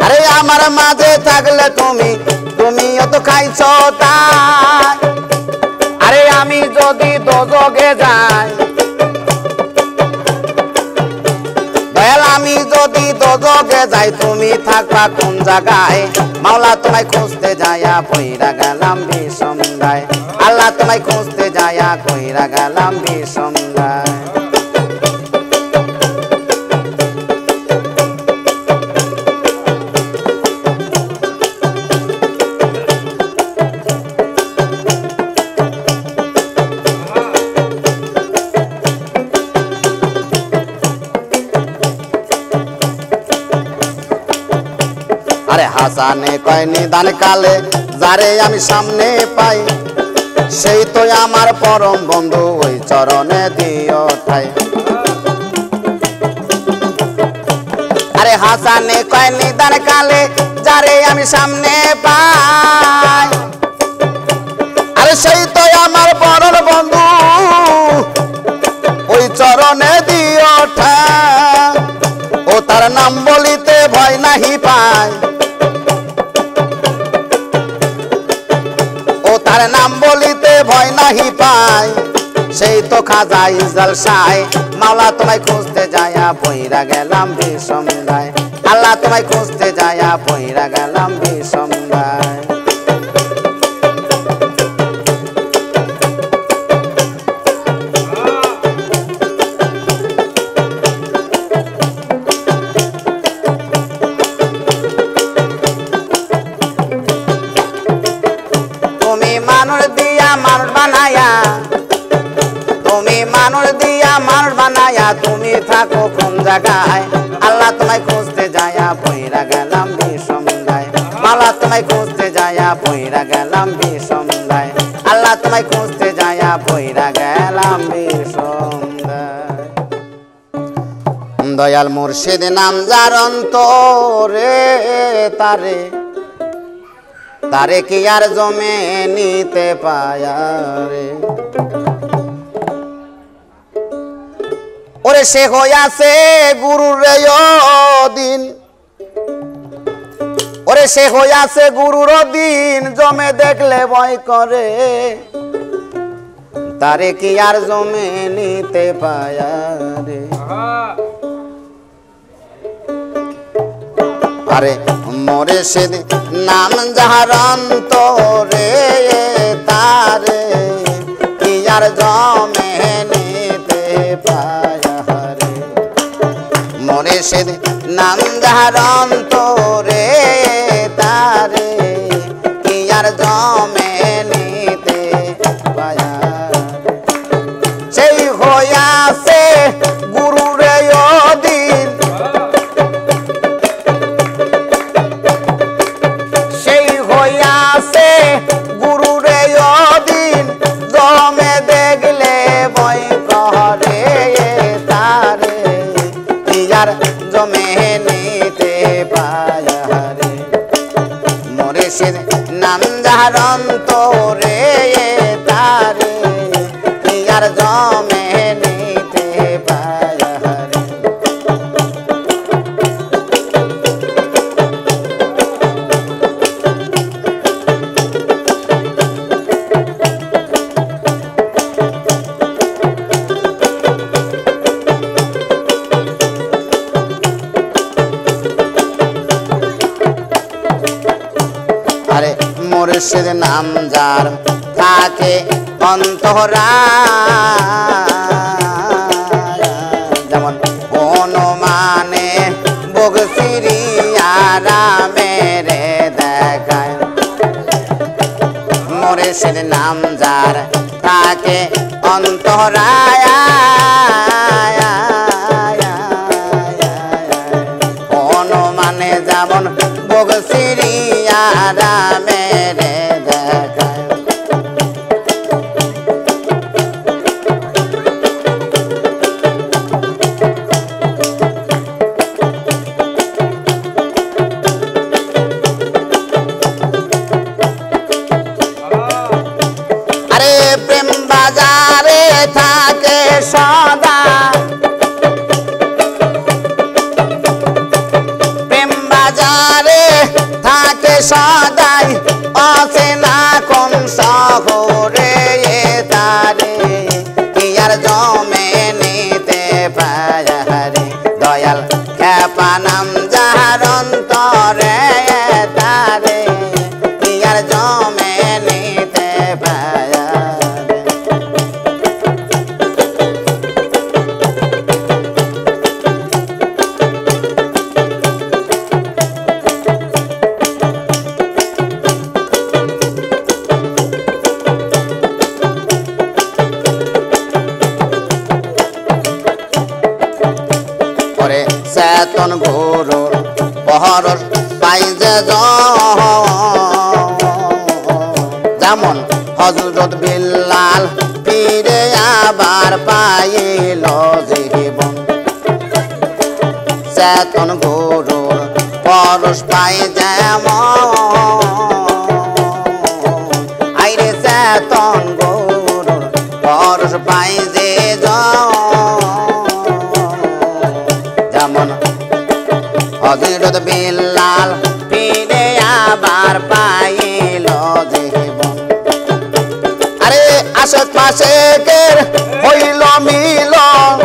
আরে আমার মাঝে থাকলে তুমি অত খাইছো তাই আরে আমি যদি দোজখে যাই আমি যদি দোজখে যাই তুমি থাকবা কোন জায়গায় মাওলা তোমায় খুঁজতে যায়া পইরা গেলাম বিষমদায় আল্লাহ তোমায় খুঁজতে যায়া কইরা গেলাম বিষমদায়। আরে হাসানে কয় নিদান কালে যারে আমি সামনে পাই সেই তো আমার পরম বন্ধু ওই চরণে দিও ঠাই। আরে হাসানে কয় নিদান কালে যারে আমি সামনে পাই আরে সেই তো আমার পরম বন্ধু ওই চরণে দিও ঠাই। ও তার নাম বলিতে ভয় নাহি পায় তার নাম বলিতে ভয় নাহি পায় সেই তো খাজা ইজল শাহ। মাওলা তোমায় খুঁজতে যায়া পইরা গেলাম বিষমদায়। আল্লাহ তোমায় খুঁজতে যায়া পইরা গেলাম বিষমদায়। মানুষ দিয়া মানুষ বানায়া তুমি থাকো কোন জায়গায়? আল্লাহ তোমায় খুঁজতে যায়া পইরা গেলাম বিষমদায়। মাওলা তোমায় খুঁজতে যায়া পইরা গেলাম বিষমদায়। আল্লাহ তোমায় খুঁজতে যায়া পইরা গেলাম বিষমদায়। দয়াল মুর্শিদ নাম যার অন্তরে তারে তারে কি আর জমে নিতে পায়া রে? ওরে সে হইয়াছে গুরুর রে দিন ওরে সে হইয়াছে গুরুর দিন জমে দেখলে ভয় করে তারে কি আর জমে নিতে পায়া রে? আরে মোরে সে নাম যাহার অন্তরে তারে কি আর জমে নিতে পায়া রে? মোরে সে নাম যাহার অন্তরে তারে কি আর জমে নিতে পায়া সেই হইয়াছে গুরু রে দিন গুরু রে দিন জমে দেখলে ভয় করে তারে ইয়ার জমে নিতে পায়া রে? মোরে সে নাম যাহার অন্তরে তারে ইয়ার জমে নিতে পায়া রে? আরে মুর্শিদ নাম যার থাকে অন্তরায় যেমন হনুমানে বগসিরিয়ারামে রে দেখায়। মুর্শিদ নাম যার থাকে অন্তরায় হনুমানে যেমন বগসিরিয়ারামে রে দেখায়। আরে প্রেম বাজারে থাকে সদা প্রেম বাজারে থাকে সদাই আছে না কোন শহরে তারে কি আর জমে নিতে পায়া রে? দয়াল খেপা নাম যাহার অন্তরে তারে কি আর জমে নিতে পায়া যেমন হযরত বিল্লাল ফিরে আবার পাইল জীবন চেতন গুরুর পরশ পাই যেমন আইরে চেতন গুরুর পরশ পাই যে যেমন হযরত বিল্লাল ফিরে আবার পাইল জীবন আরে আশেক মাশেকের হইল মিলন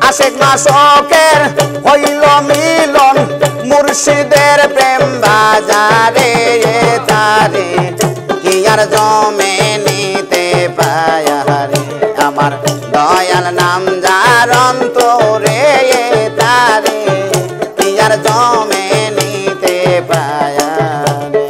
আশেক মাশকের হইল মিলন মুর্শিদের প্রেম বাজারে তারে কি আর জমে নিতে পায়ারে আমার দয়াল নাম যার অন্তরে তারে কি আর জমে নিতে পায়ারে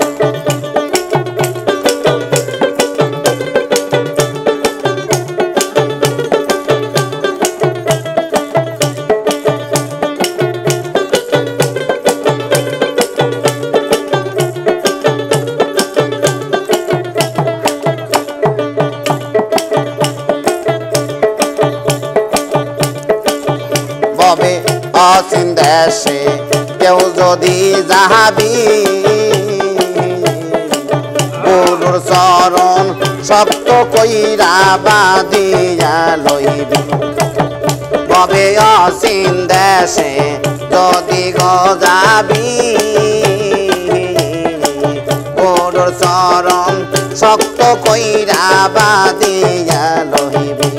ববে অচিন দেশে কেউ যদি যাবি গুরুর চরণ শক্ত কইরা বাঁধিয়া লইবি ববে অচিন দেশে যদি যাবি গুরুর চরণ শক্ত কইরা বাঁধিয়া লইবি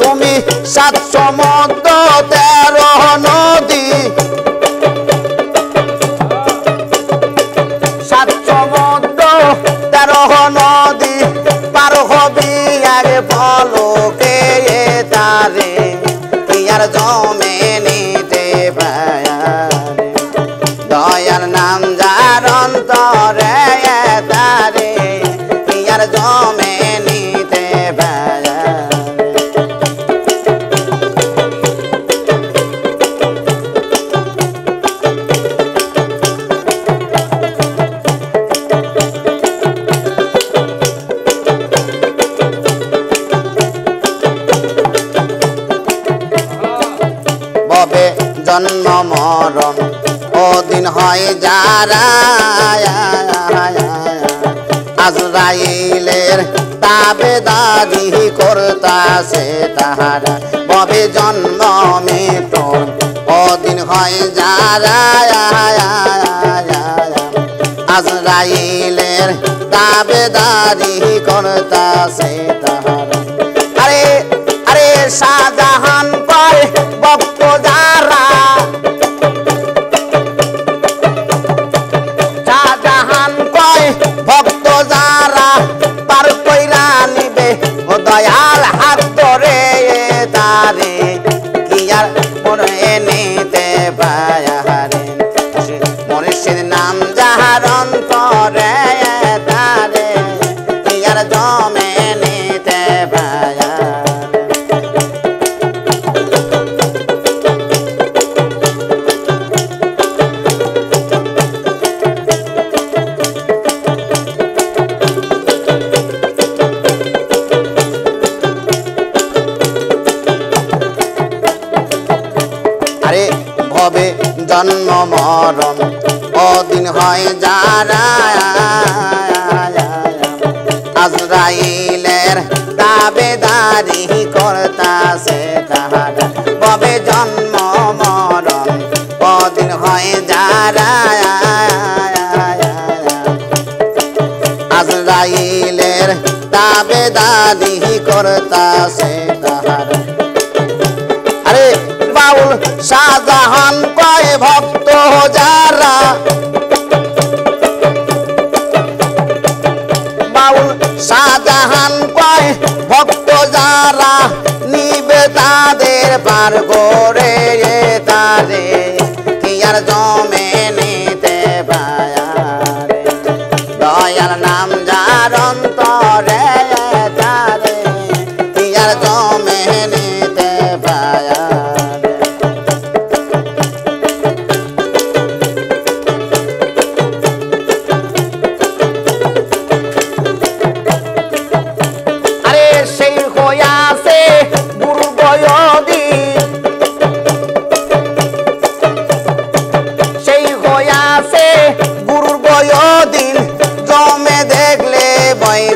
তুমি 7 সমুদ্র 13 নদী 7 সমুদ্র 13 নদী পার হবি আগে পলকে তারে কি আর জমে নিতে পায়ারে দয়ার নাম যার অন্তরে তারে কি আর জমে নিতে পায়ারে ববে জন্ম মরণ ওদিন হয় যারা আজরাইলের তাবেদারি করতাছে তাহারা ববে জন্ম মৃত্যুর ওদিন হয় যারা আজরাইলের তাবেদারি করতাছে তাহারা আরে আরে শাহজাহান পায় ভক্ত যারা শাহজাহান কয় ভক্ত যারা পার কইরা নিবে ও দয়াল হাত ধরে তারে কি আর মনে নিতে পায়ারে মুর্শিদ নাম যাহার অন্তরে তারে কি আর জমে নিতে পায়ারে আরে ভবে জন্ম মরণ ওদিন হয় যারা আজরাইলের তাবেদারি করতাছে তাহারা ভবে জন্ম মরণ ওদিন হয় যারা আজরাইলের তাবেদারি করতাছে তাহারা আরে বাউল শাহজাহান কয় ভক্ত যারা বাউল শাহজাহান কয় ভক্ত যারা নিবে তাদের পার করে তারে কি আর জমে নিতে পায়ারে দয়াল নাম যার অন্তরে তারে কি আর জমে নিতে পায়ারে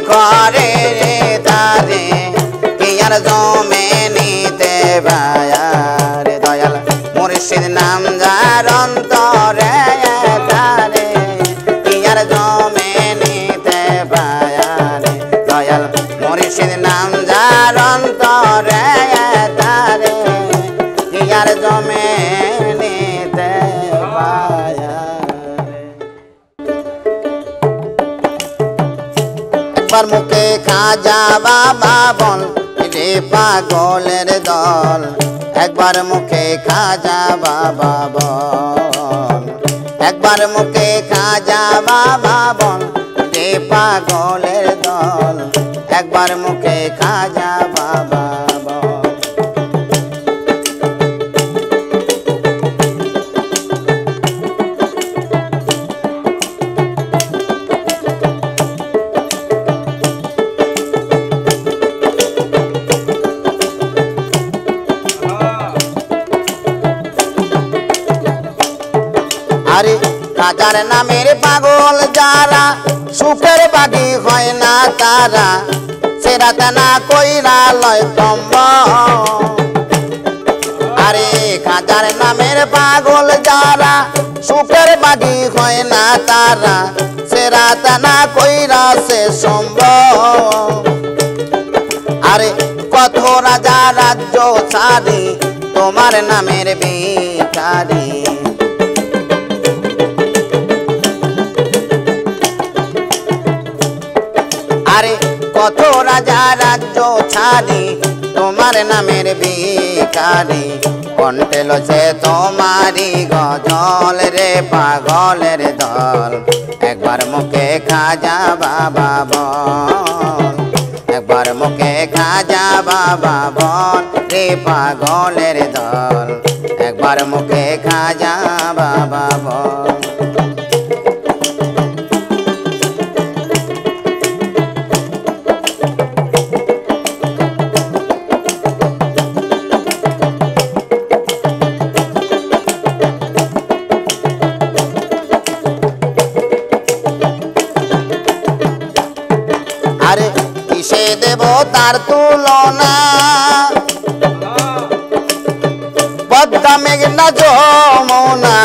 ঘরে রে তারে কি আর জমে নিতে ভায়ার দয়াল মুর্শিদ নাম যার অন্তরে তারে কি আর জমে নিতে ভায়ার দয়াল মুর্শিদ নাম যার অন্তরে তারে কি আর জমে নিতে একবার মুখে খাজা বাবা বল রে পাগলের দল একবার মুখে খাজা বাবা বল একবার মুখে খাজা বাবা বল রে পাগলের দল একবার মুখে খাজা বাবা বল আরে খাজার নামের পাগল যারা সুখের বাগি হয় না তারা সেরাতে না কইরা লয় তম্ব আরে খাজার নামের পাগল যারা সুখের বাগি হয় না তারা সেরাতে না কইরা সে সম্ভব আরে কত রাজা রাজ্য ছাড়ি তোমার নামের ভিখারি আরে কত রাজা রাজ্য ছাড়ি তোমার নামের ভিখারি কণ্ঠে লছে তোমারি গজল রে পাগলের দল একবার মুখে খাজা বাবা বল একবার মুখে খাজা বাবা বল রে পাগলের দল একবার মুখে খাজা বাবা বল আরে কিসে দেব তার তুলনা পদ্মা মেঘনা যমুনা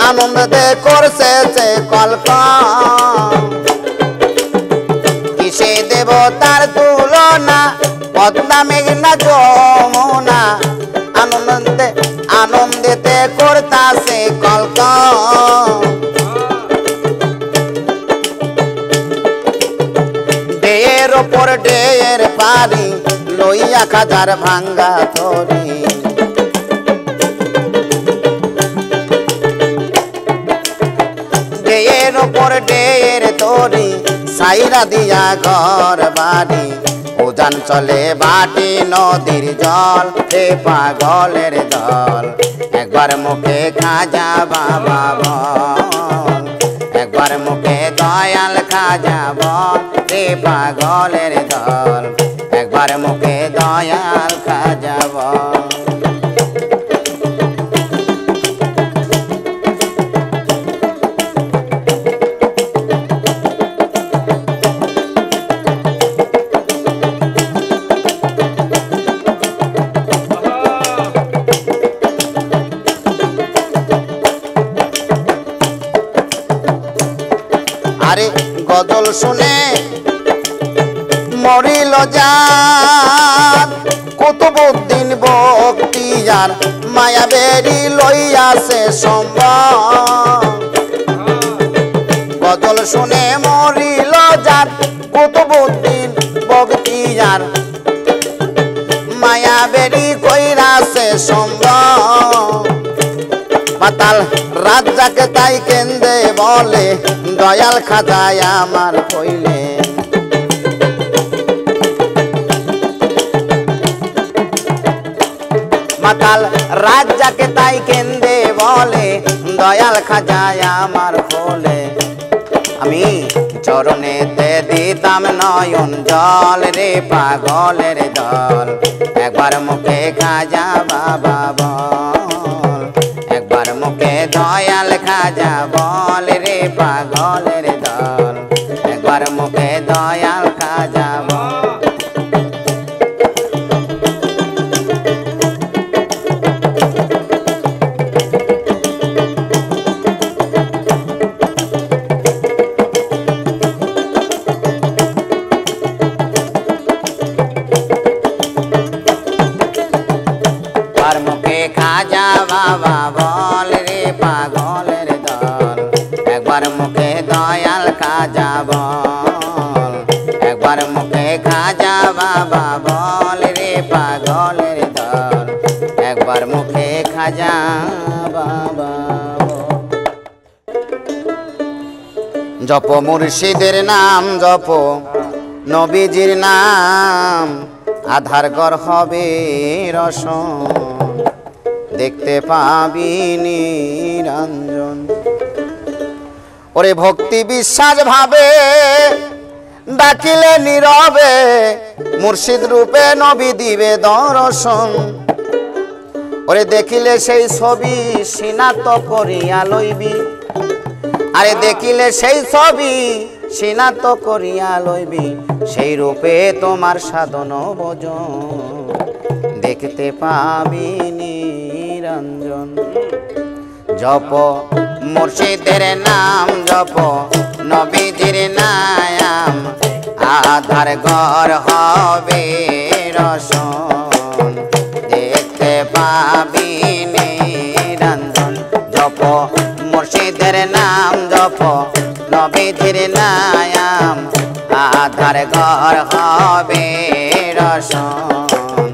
আনন্দে করছে সে কল্পনা কিসে দেব তার তুলনা পদ্মা মেঘনা যমুনা আনন্দেতে করতাছে কল্পনা ডেয়ের ওপর ডেয়ের পারি লইয়া খাজার ভাঙ্গা তরি ডেয়ের ওপর ডেয়ের তরি সাইরা দিয়া ঘর বাড়ি উজান চলে বাটি নদীর জল হে পাগলের দল একবার মুখে খাজা বাবা বল একবার মুখে দয়াল খাজা বল রে পাগলের দল একবার মুখে দয়াল খাজা বল আরে গজল শুনে মরিল যার কুতুবউদ্দিন বখতিয়ার মায়া বেরি লইয়াছে সম্ভব গজল শুনে মরিল যার কুতুবউদ্দিন বখতিয়ার মায়া বেরি কইরাছে সম্ভব মাতাল রাজ্জাকে তাই কেন্দে বলে দয়াল খাজায় আমার কইলে মাতাল রাজ্জাকে তাই কেন্দে বলে দয়াল খাজায় আমার কোলে আমি চরণেতে দিতাম নয়ন জল রে পাগলের দল একবার মুখে খাজা বাবা বল একবার মুখে দয়াল খাজা বল রে পাগলের দল একবার মুখে দয়াল পাগলের দল একবার মুখে দয়াল খাজা বল একবার মুখে খাজা বাবা বল রে পাগলের দল একবার মুখে খাজা বাবা জপ মুর্শিদের নাম জপ নবীজির নাম আধার ঘর হবে রসন দেখতে পাবি নিরঞ্জন ওরে ভক্তি বিশ্বাস ভাবে ডাকিলে নীরবে মুর্শিদ রূপে নবী দিবে দর্শন ওরে দেখিলে সেই ছবি সিনাত করিয়া লইবি আরে দেখিলে সেই ছবি সিনাত করিয়া লইবি সেই রূপে তোমার সাধন ভজন দেখতে পাবি নিরঞ্জন জপ মুর্শিদের নাম জপ নবীজির নাম আধার ঘর হবে রসন দেখতে পাবি নিরঞ্জন জপ মুর্শিদের নাম জপ নবীজির নাম আধার ঘর হবে রসন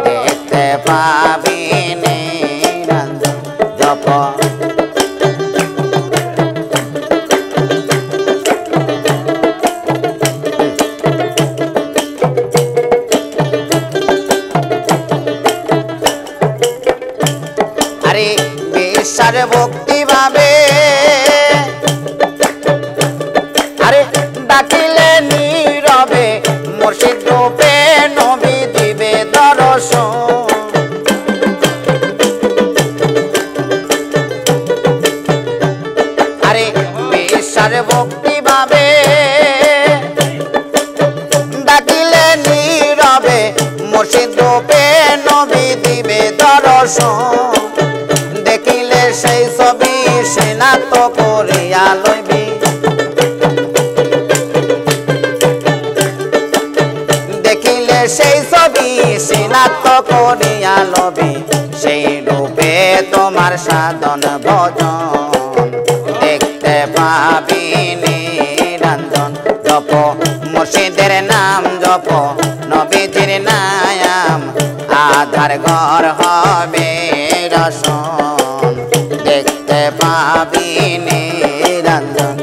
দেখতে পাবি নিরঞ্জন জপ আরে বিশ্বাস ভক্তি ভাবে আরে ডাকিলে নীরবে মুর্শিদ রূপে নবী দিবে দর্শন আরে বিশ্বাস ভক্তি ভাবে ডাকিলে নীরবে মুর্শিদ রূপে নবী দিবে দর্শন দেখিলে সেই ছবি সিনাত করিয়া লইবি দেখিলে সেই ছবি সিনাত করিয়া লবি সেই রূপে তোমার সাধন ভজন দেখতে পাবি নিরঞ্জন জপ মুর্শিদের নাম জপ নবীজির নাম আধার ঘর হবে রসন দেখতে পাবি নিরঞ্জন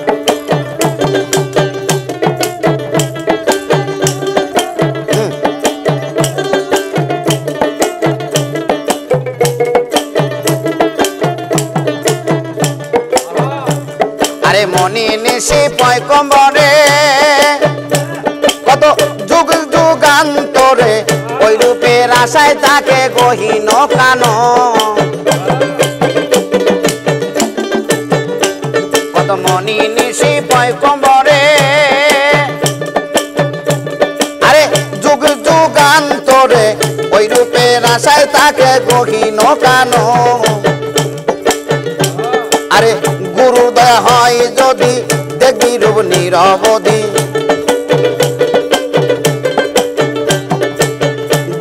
আরে মনি নিশি পয়গম্বরে কত যুগ যুগান্তরে ওই রূপের আশায় তাকে গহীন কানো কত মনি নিশি পয়গম্বরে আরে যুগ যুগান্তরে ওই রূপের আশায় তাকে গহীন কানো আরে গুরু দয়া হয় যদি দেখবি রূপ নিরবধি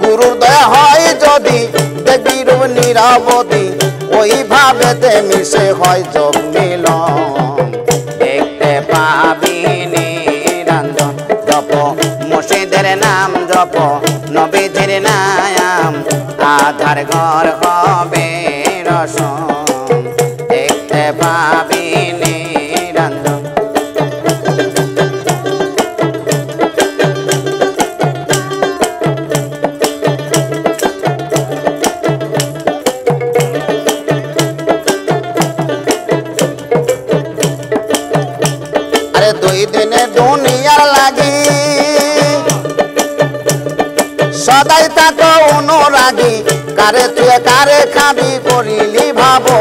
গুরুর দয়া হয় যদি দেখবি রূপ নিরবধি ওইভাবে মিশে হয় যোগ মিলন দেখতে পাবি নিরঞ্জন জপ মুর্শিদের নাম জপ নবীজির নাম আধার ঘর হবে রসন দেখতে পাবি নিরঞ্জন আরে দুই দিনে দুনিয়ার লাগি সদাই থাকো অনুরাগী কারে তুই কারে খাবি করিলি ভাবো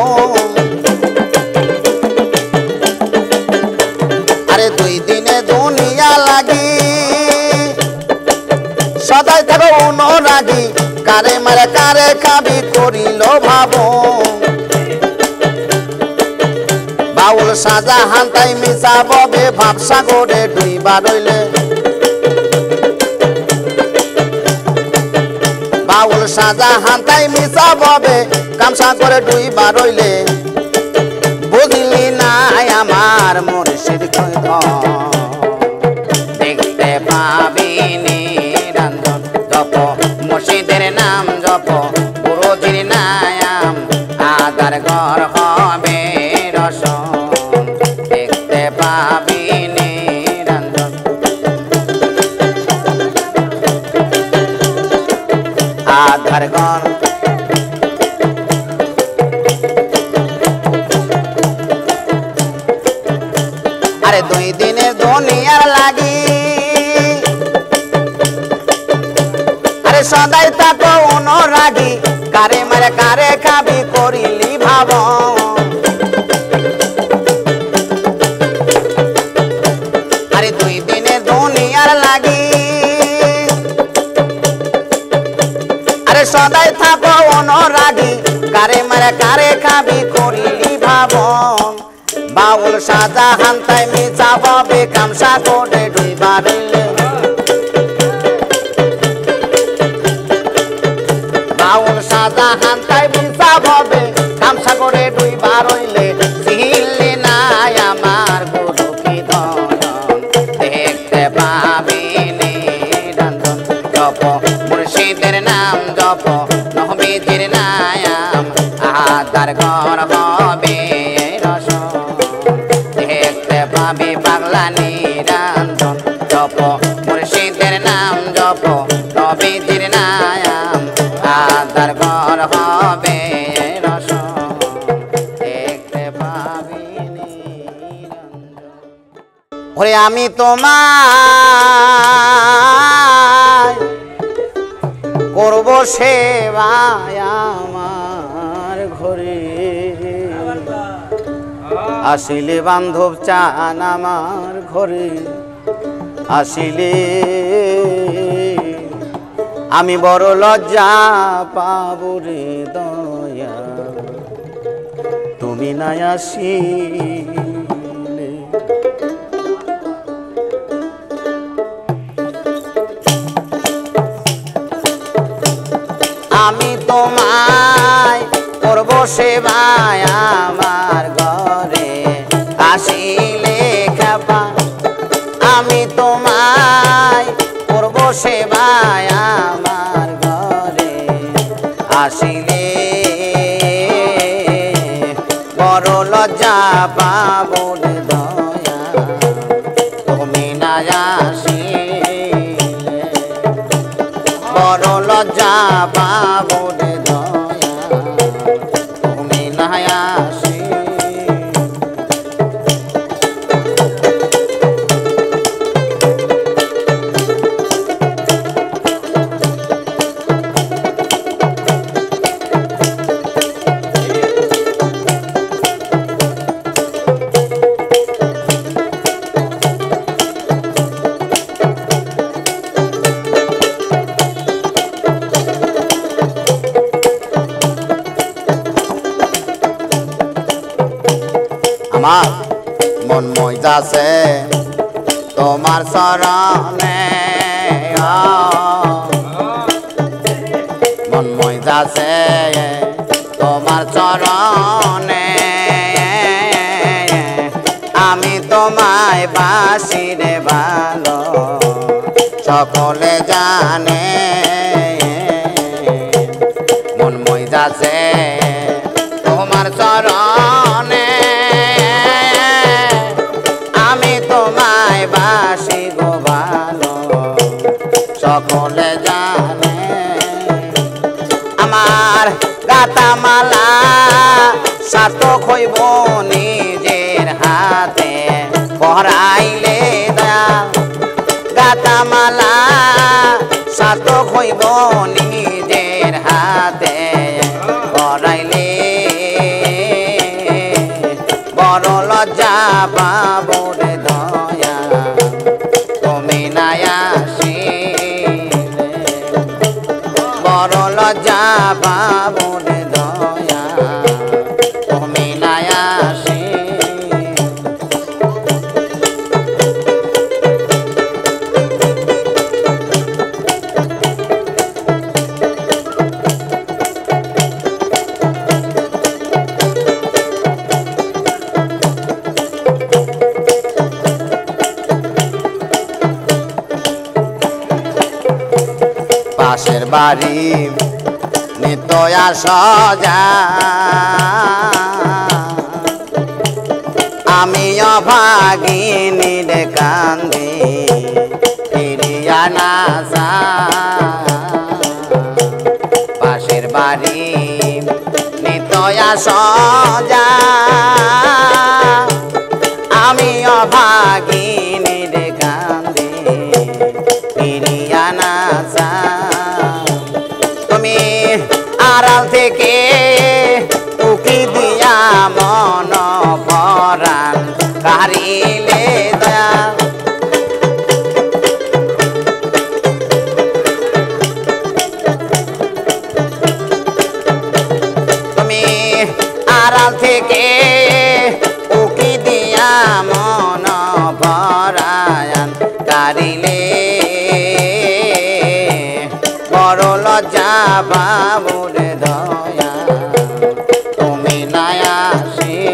আরে দুই দিনে দুনিয়া লাগি সদাই থাকো অনুরাগী কারে মারে কারে খাবি করিল ভাবো বাউল শাহজাহান তাই মিশা ববে ভাবসা করে ডুইবা রইলে বাউল শাহজাহান তাই মিশা ববে কামসা করে ডুইবা রইলে আরে 2 দিনের দুনিয়ার লাগি আরে সদাই থাকো অনুরাগী কারে মারে কারে খাবি করিলি ভাব আরে 2 দিনের দুনিয়ার লাগি আরে সদাই থাকো অনুরাগী কারে মারে কারে খাবি করিলি ভাব বাউল শাহজাহান তাই মিছা ভাবে কামসা করে ডুইবার বাউল শাহজাহান তাই মিছা ভাবে কামসা করে ডুইবার হইলে চিনলি নাই আমার গুরু কি ধন দেখতে পাবি নিরঞ্জন জপ মুর্শিদের নাম জপ নবীজির নাম আদার ঘর হবে দেখতে পাবি পাগলা নিরঞ্জন জপ মুর্শিদের নাম জপ নবীজির নাম আদার ঘর হবে রসন দেখতে পাবি নিরঞ্জন ওরে আমি তোমায় করব সেবায় আমার ঘরে আসিলে বান্ধব চান আমার ঘরে আসিলে আমি বড় লজ্জা পাবো রে দয়া তুমি না আসিলে আমি তোমায় করব সেবায় আমার ঘরে আসিলে খাবা আমি তোমায় করব সেবায় আমার ঘরে আসিলে বড় লজ্জা পাবো রে দয়া তুমি না আসিলে বড় লজ্জা পাবো রে দয়া তুমি না আসিলে আমার মন মইতাছে তোমার চরণে মন মইতাছে তোমার চরণে আমি তোমায় বাসি রে ভালো সকলে জানে মন মইতাছে তোমার চরণে আমি তোমায় বাসি গো ভালো সকলে জানে আমার গাতামালা সার্থক হইব নিজের হাতে পহরাইলে দয়াল গাতামালা সার্থক হইব নিজের হাতে পহরাইলে বড় লজ্জা পাবো রে দয়া তুমি না আসিলে বড় লজ্জা পাবো রে দয়া তুমি না আসিলে পাশের বাড়ি নিতয়া সজা আমি অভাগিনী রে কান্দি ফিরিয়া নাসা পাশের বাড়ি নিতয়া সজা আমি অভাগ পরাণ কারিলে দয়া তুমি আড়াল থেকে উকি দিয়া মন পরায়ণ কারিলে বড় লজ্জা বাবুর দয়া তুমি নাই আসিলে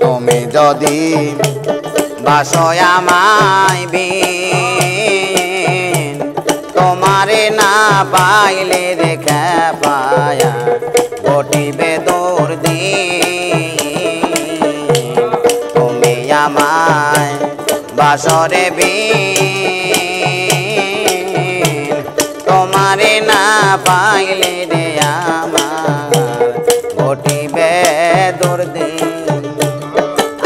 তুমি যদি বাসয় আমায় বিন তোমারে না পাইলে রেখে পায়া ঘটিবে দুর্দিন তুমি আমায় বাসরে বিন তোমারে না পাইলে রে আমার ঘটিবে দুর্দিন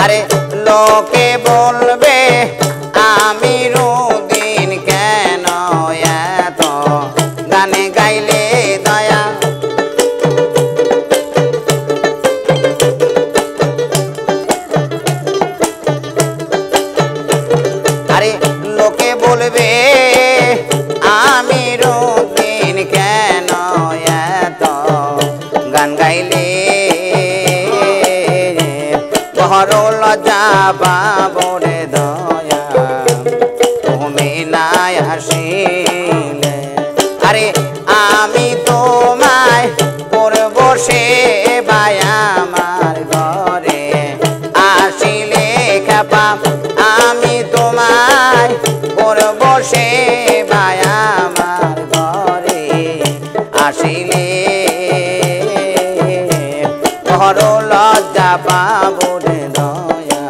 আরে লোকে বলবে আমি রুদিন কেন এত গানে গাইলে দয়া আরে লোকে বলবে আমি রুদিন কেন এত গান গাইলে বড় লজ্জা বাবরে দয়া তুমি নাই আসিলে আরে আমি তোমায় করব সেবা আমার ঘরে আসিলে খেপা আমি তোমায় করব সেবা আমার ঘরে আসিলে বড় লজ্জা বাবরে দয়া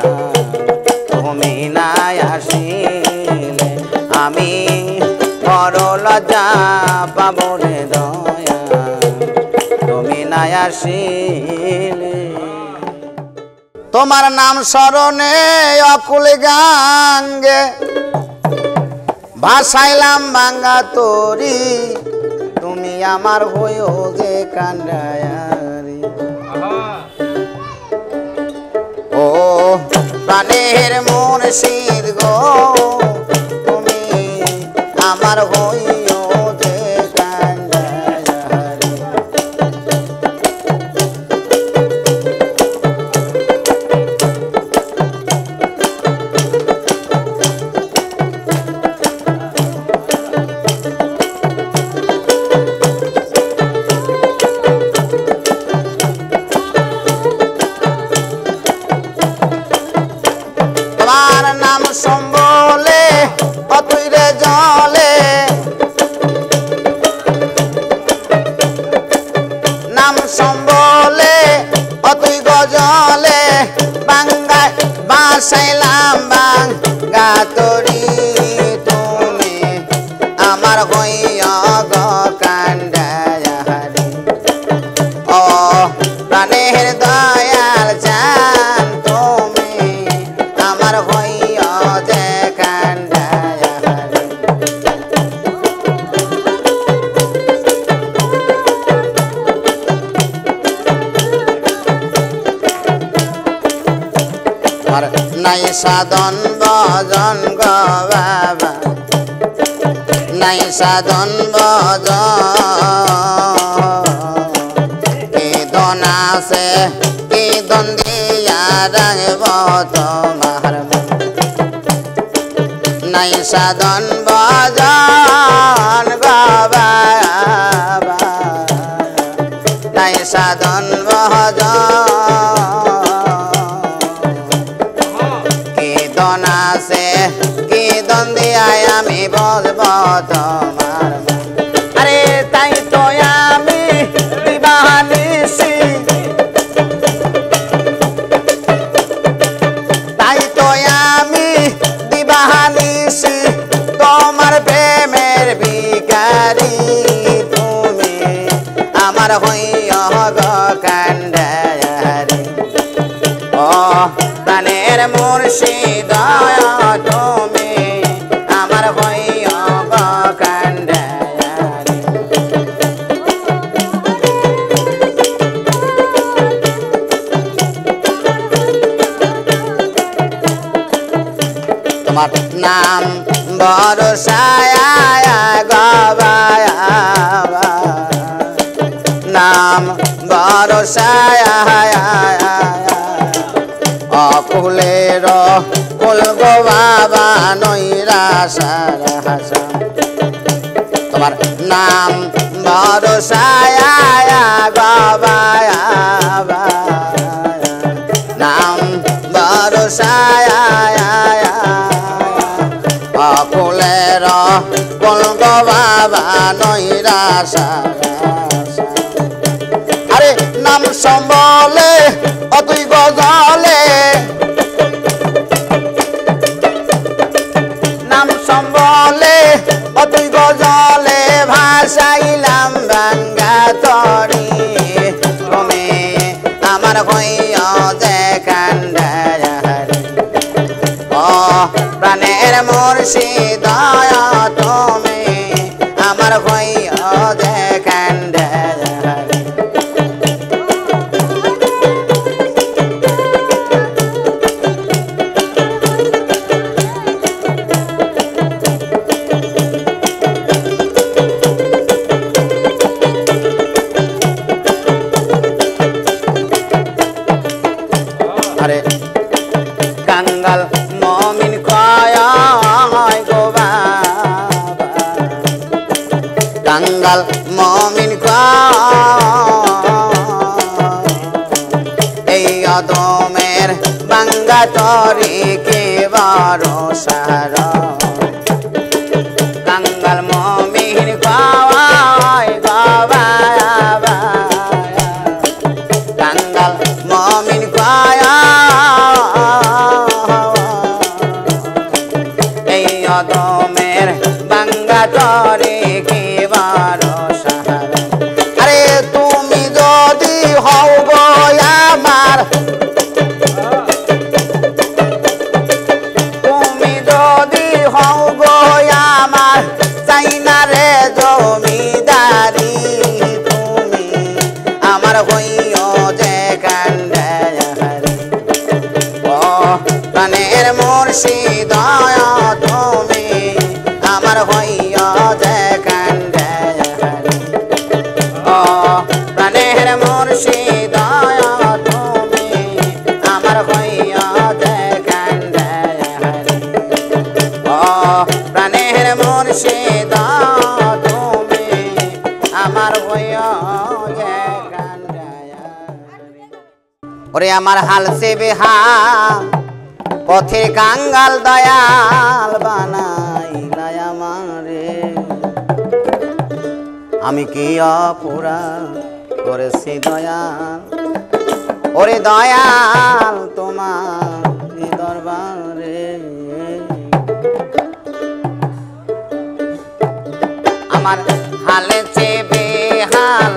তুমি নাই আসিলে আমি বড় লজ্জা বাবরে দয়া তুমি নাই আসিলে তোমার নাম স্মরণে অকুল গাঙ্গে ভাসাইলাম ভাঙ্গা তরি তুমি আমার হইও যে কান্ডায়ারি ও প্রাণের মুর্শিদ গো তুমি আমার হইও যে কান্ডায়ারি তোমার নাম সম্বলে অতুইরে জলে নাম সম্বলে অতুই গজলে বাঙ্গায় বাসাইলাম বাঙ্গা তরি তুমি আমার হইয়া গ কান্ডায়ারি ও প্রাণের দয়াল চান তুমি আমার হইয়া যে কান্ডায়ারি আর নাই সাধন ভজন গো বাবা নাই সাধন ভজন কীর্তন আছে কীর্তন দিয়া রাখব তোমার নাই সাধন ভজন গো বাবা নাই সাধন ভজন কীর্তন আছে কীর্তন দিয়াই আমি বলব তোমার আরে তাই তো আমি দিবানিসি তাই তো আমি দিবানিসি তোমার প্রেমের ভিখারি আমার হইয়া গো কান্ডারি ও প্রাণের মুর্শিদ তুমি আমার হইয়া গো কান্ডারি তোমার নাম ভরসায় গবায়া নাম ভরসায় অকুলের কুল গো বাবা নৈরাশার হাসা তোমার নাম ভরসায় গবায়া নাম ভরসায় অকুলের কুল গো বাবা নৈরাশা আরে নাম সম্বলে অতুই গজলে নাম সম্বলে অতুই গজলে ভাসাইলাম বাঙ্গা তরি তুমি আমার হইয়া যে কান্ডারি ও প্রাণের মুর্শিদ তুমি আমার হইয়া যে কান্ডারি আরে কাঙ্গাল মমিন কয় গো বাবা কাঙ্গাল মমিন এই অদমের বাঙ্গা তরি কে ভরসার কাঙ্গাল মমিন কয় গো বাবা কাঙ্গাল মমিন কয় এই অদমের বাঙ্গা তরে কি ভরসা আরে তুমি যদি হও গো আমার তুমি যদি হও গো আমার চাই না রে জমিদারি তুমি আমার হইও যে কান্ডারি ও প্রাণের মুর্শিদ তুমি আমার হইয়া যে কান্ডারি ও প্রাণের মুর্শিদ তুমি আমার হইয়া যে কান্ডারি ও প্রাণের মুর্শিদ তুমি আমার হইয়া যে কান্ডারি ওরে আমার হাল সে বেহাল পথে কাঙ্গাল দয়াল বানাইলাই আমারে আমি কি অপরাধ করেছি দয়াল ওরে দয়াল তোমার দরবারে আমার হালে চে বেহাল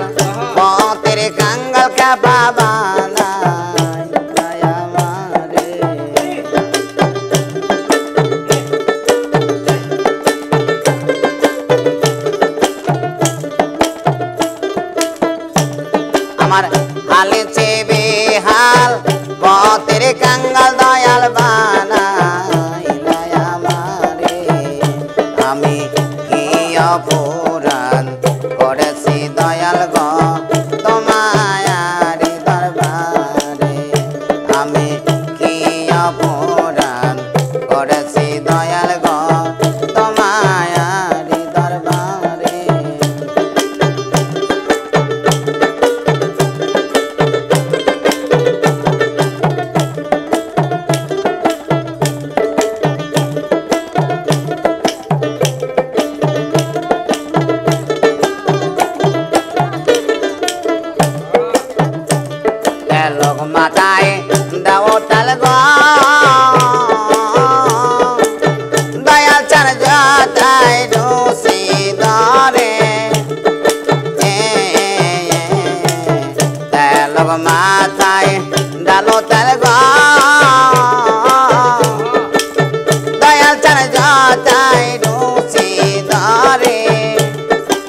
পথের কাঙ্গাল কা বাবা আমার হালে চে বেহাল পথের কাঙ্গাল দয়াল বানাইলাই আমারে আমি কি অপরাধ করেছি দয়াল গো তোমার দরবারে আমি কি অপরাধ করেছি দয়াল গো তোমার দরবারে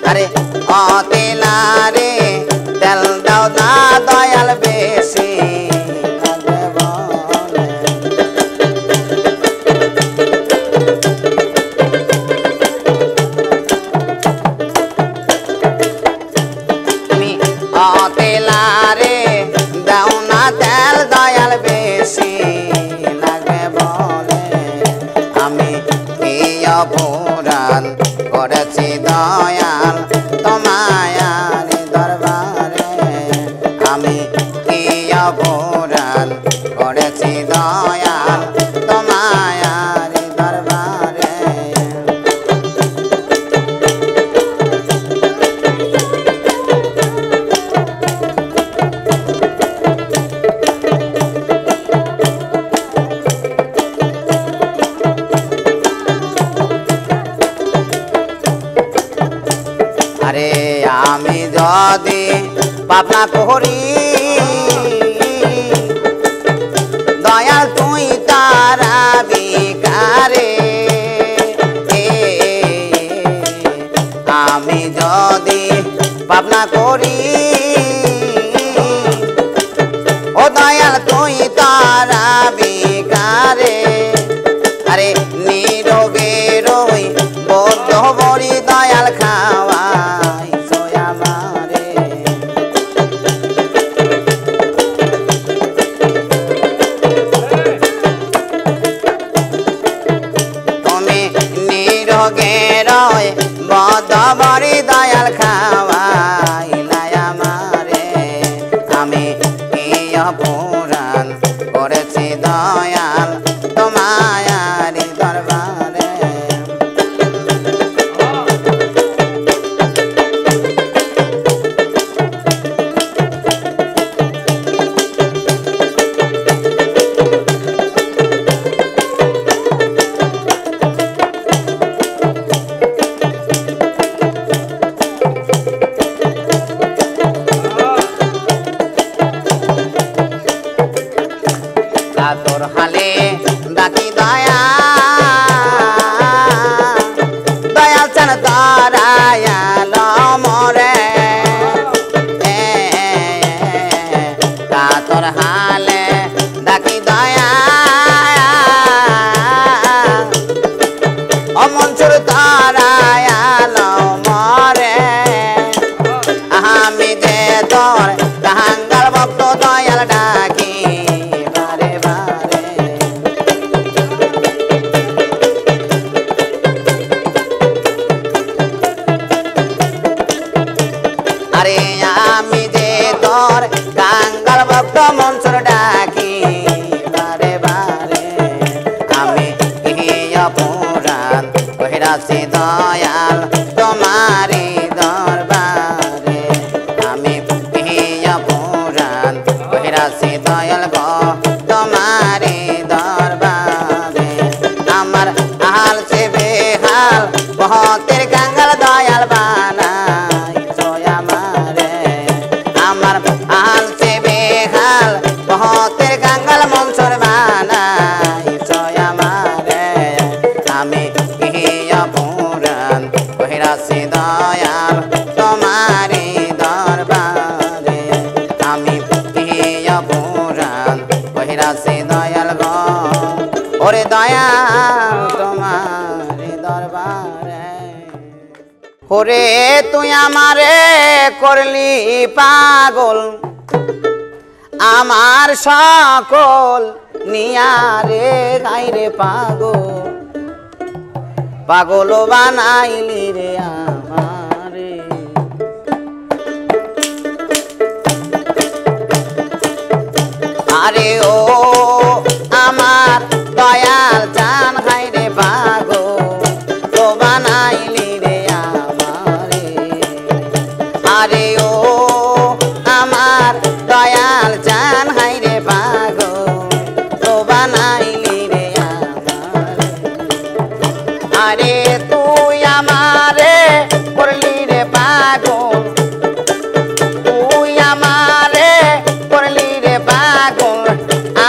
আরে ও তেলারে তেল দাও না দয়াল বেশি লাগবে বলে তুমি ও তেলারে দাও না তেল দয়াল বেশি লাগবে বলে আমি এই অপরাধ করেছি দয়াল তোমায়ার দরবারে আমি কি অপরাধ করেছি দয়াল তোমায়ার দরবারে আরে আমি যদি পাপ না করি দয়াল তুই তারা বিকারে আমি যদি পাপ না করি ও দয়াল তুই তারা বিকারে আরে নিরোগে রই বদ্ধ বড়ি দয়াল খাওয়াই সোয়া মারে তুমি নিরোগে রই বদ্ধ বড়ি দয়াল খাওয়াই লায়া মারে আমি কি অপরাধ করেছি দয়াল তোমায়ার দরবারে তোর হালে ডাকি দয়া দয়াল চান দয়াল মরে তোর হালে ডাকি দয়া ও মনসুর দয়াল মরে আমি যে তোর কাহাঙ্গাল ভক্ত দয়াল ডাকি আরে আমি যে তোর কাঙ্গাল ভক্ত মনসুর ডাকি বারে বারে আমি অপরাধ কহিরাছি দয়াল তোমারি দরবারে আমি অপরাধ কহিরাছি দয়াল গো তোমারি দরবারে আমার হাল সে বেহাল বহুতের কাঙ্গাল দয়াল বানাই সোয়া মারে আমার হাল সে বেহাল বহুতের কাঙ্গাল মনসুর বানাই সোয়া মারে আমি কি অপরাধ কহিরাছি দয়াল তোমারি দরবারে আমি কি অপরাধ কহিরাছি দয়াল গো ওরে দয়াল তোমারি দরবারে ওরে তুই আমারে করলি পাগল আমার সকল নিয়ারে গাইরে পাগল পাগল বানাইলি রে আমারে আরে ও আমার দয়াল চান গাইরে পাগল তো বানাইলি রে আমারে আরে ও আমার দয়াল চান হাইরে পাগল তো বানাইলি রে আমারে আরে তুই আমারে করলি রে পাগল তুই আমারে করলি রে পাগল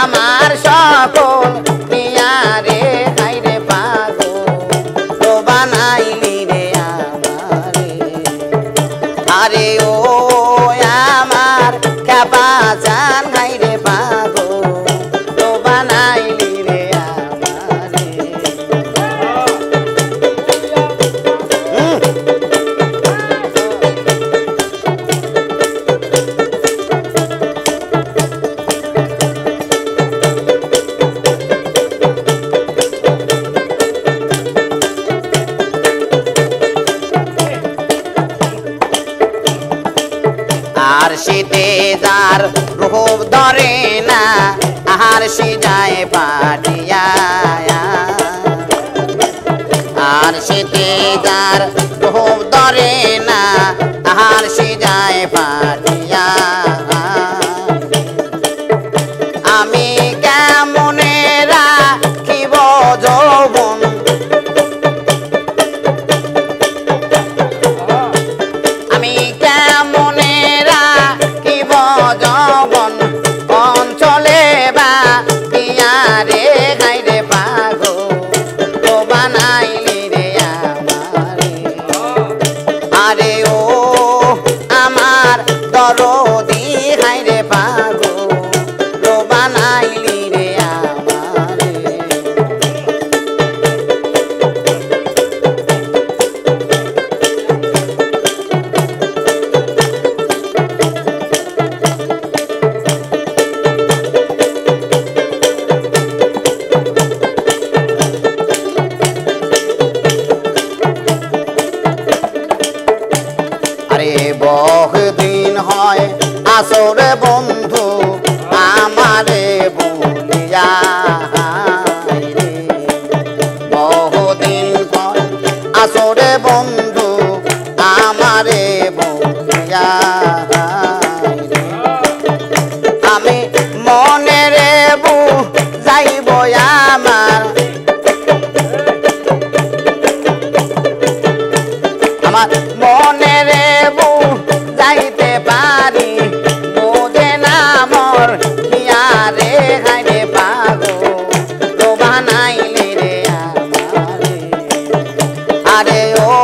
আমার সকল নিয়ারে হাইরে পাগল তো বানাইলি রে আমারে আরে ও আমার খেপা জান খাই রে পাগো তো বানাইলি রে আমারে আর শীতে যার রূপ ধরে না আহার সে যায় পাটিয়া আর শীতে যার রূপ ধরে না আহার সে যায় পাটিয়া আমি কেমনে রাখিব যৌবন আমি কেমনে রাখিব যৌবন অঞ্চলে বা দিয়ারে গাইরে পাগো তো বানাইলি রে আমারে আরে ও আমার দরদি গাইরে পাগো তো বানাইলি রে আমারে আরে বহুদিন হয় আসরে বন্ধু আমারে বলিয়া রে বহুদিন হয় আসরে বন্ধু আমারে বলিয়া রে আমি মনে রে যাইব আমার আমার মনে রে যাইতে পারি বোঝে না মর হিয়া রে খাইরে পাগো তো বানাইলি রে আমারে আরে ও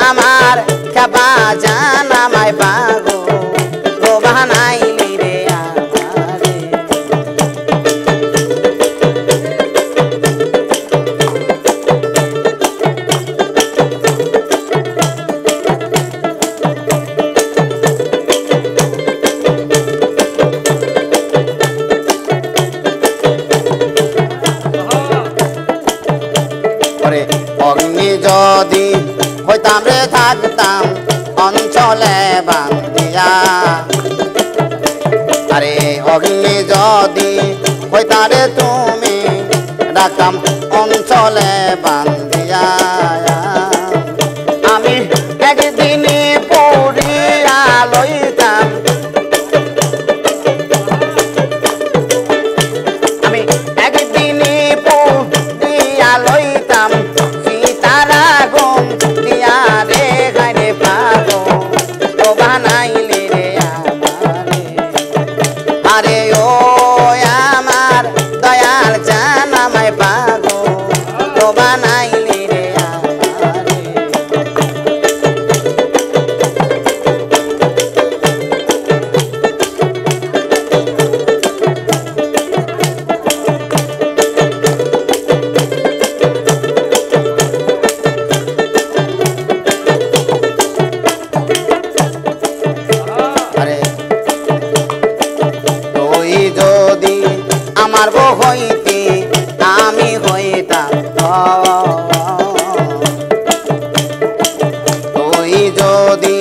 আমার খেপা জান আমায় পাগো তো বানাইলি রে আমারে করে অগ্নি যদি হইতাম রে থাকতাম অঞ্চলে বান্ধিয়া আরে অগ্নি যদি হইতা রে তুমি রাখতাম অঞ্চলে বান্ধিয়া আমি একদিনে পড়িয়া লইতাম আমি একদিনে পড়িয়া লইতাম সীতারা গম দিয়া রে গাইরে পাগো তো বানাইলি রে আমারে আরে ও আমার দয়াল জান আমায় পাগো তো বানাইলি রে আমারে আরে তুই যদি আমার বউ হইতি আমি হইতাম তুই যদি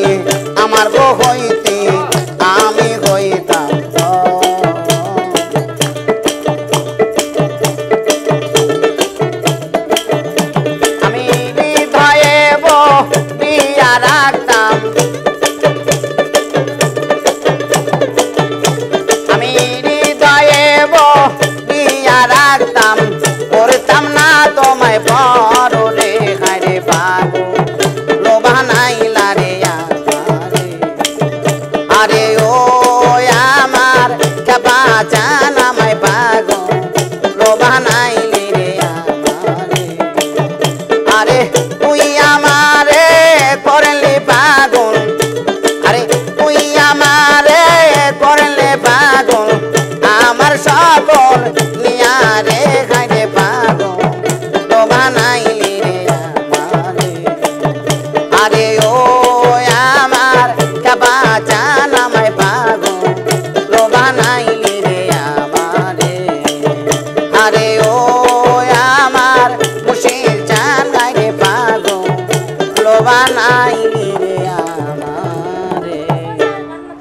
আমার বউ হইতি আমি হইতাম আমি হৃদয়ে দিয়া রাখতাম আমি হৃদয়ে দিয়া রাখতাম করতাম না তোমায় বড় রে হারে পাগো লোভা নাইলা রে আমারে আরে ও আমার খেপা জান আমায় পাগো লোভা নাইলি রে আমারে আরে তুই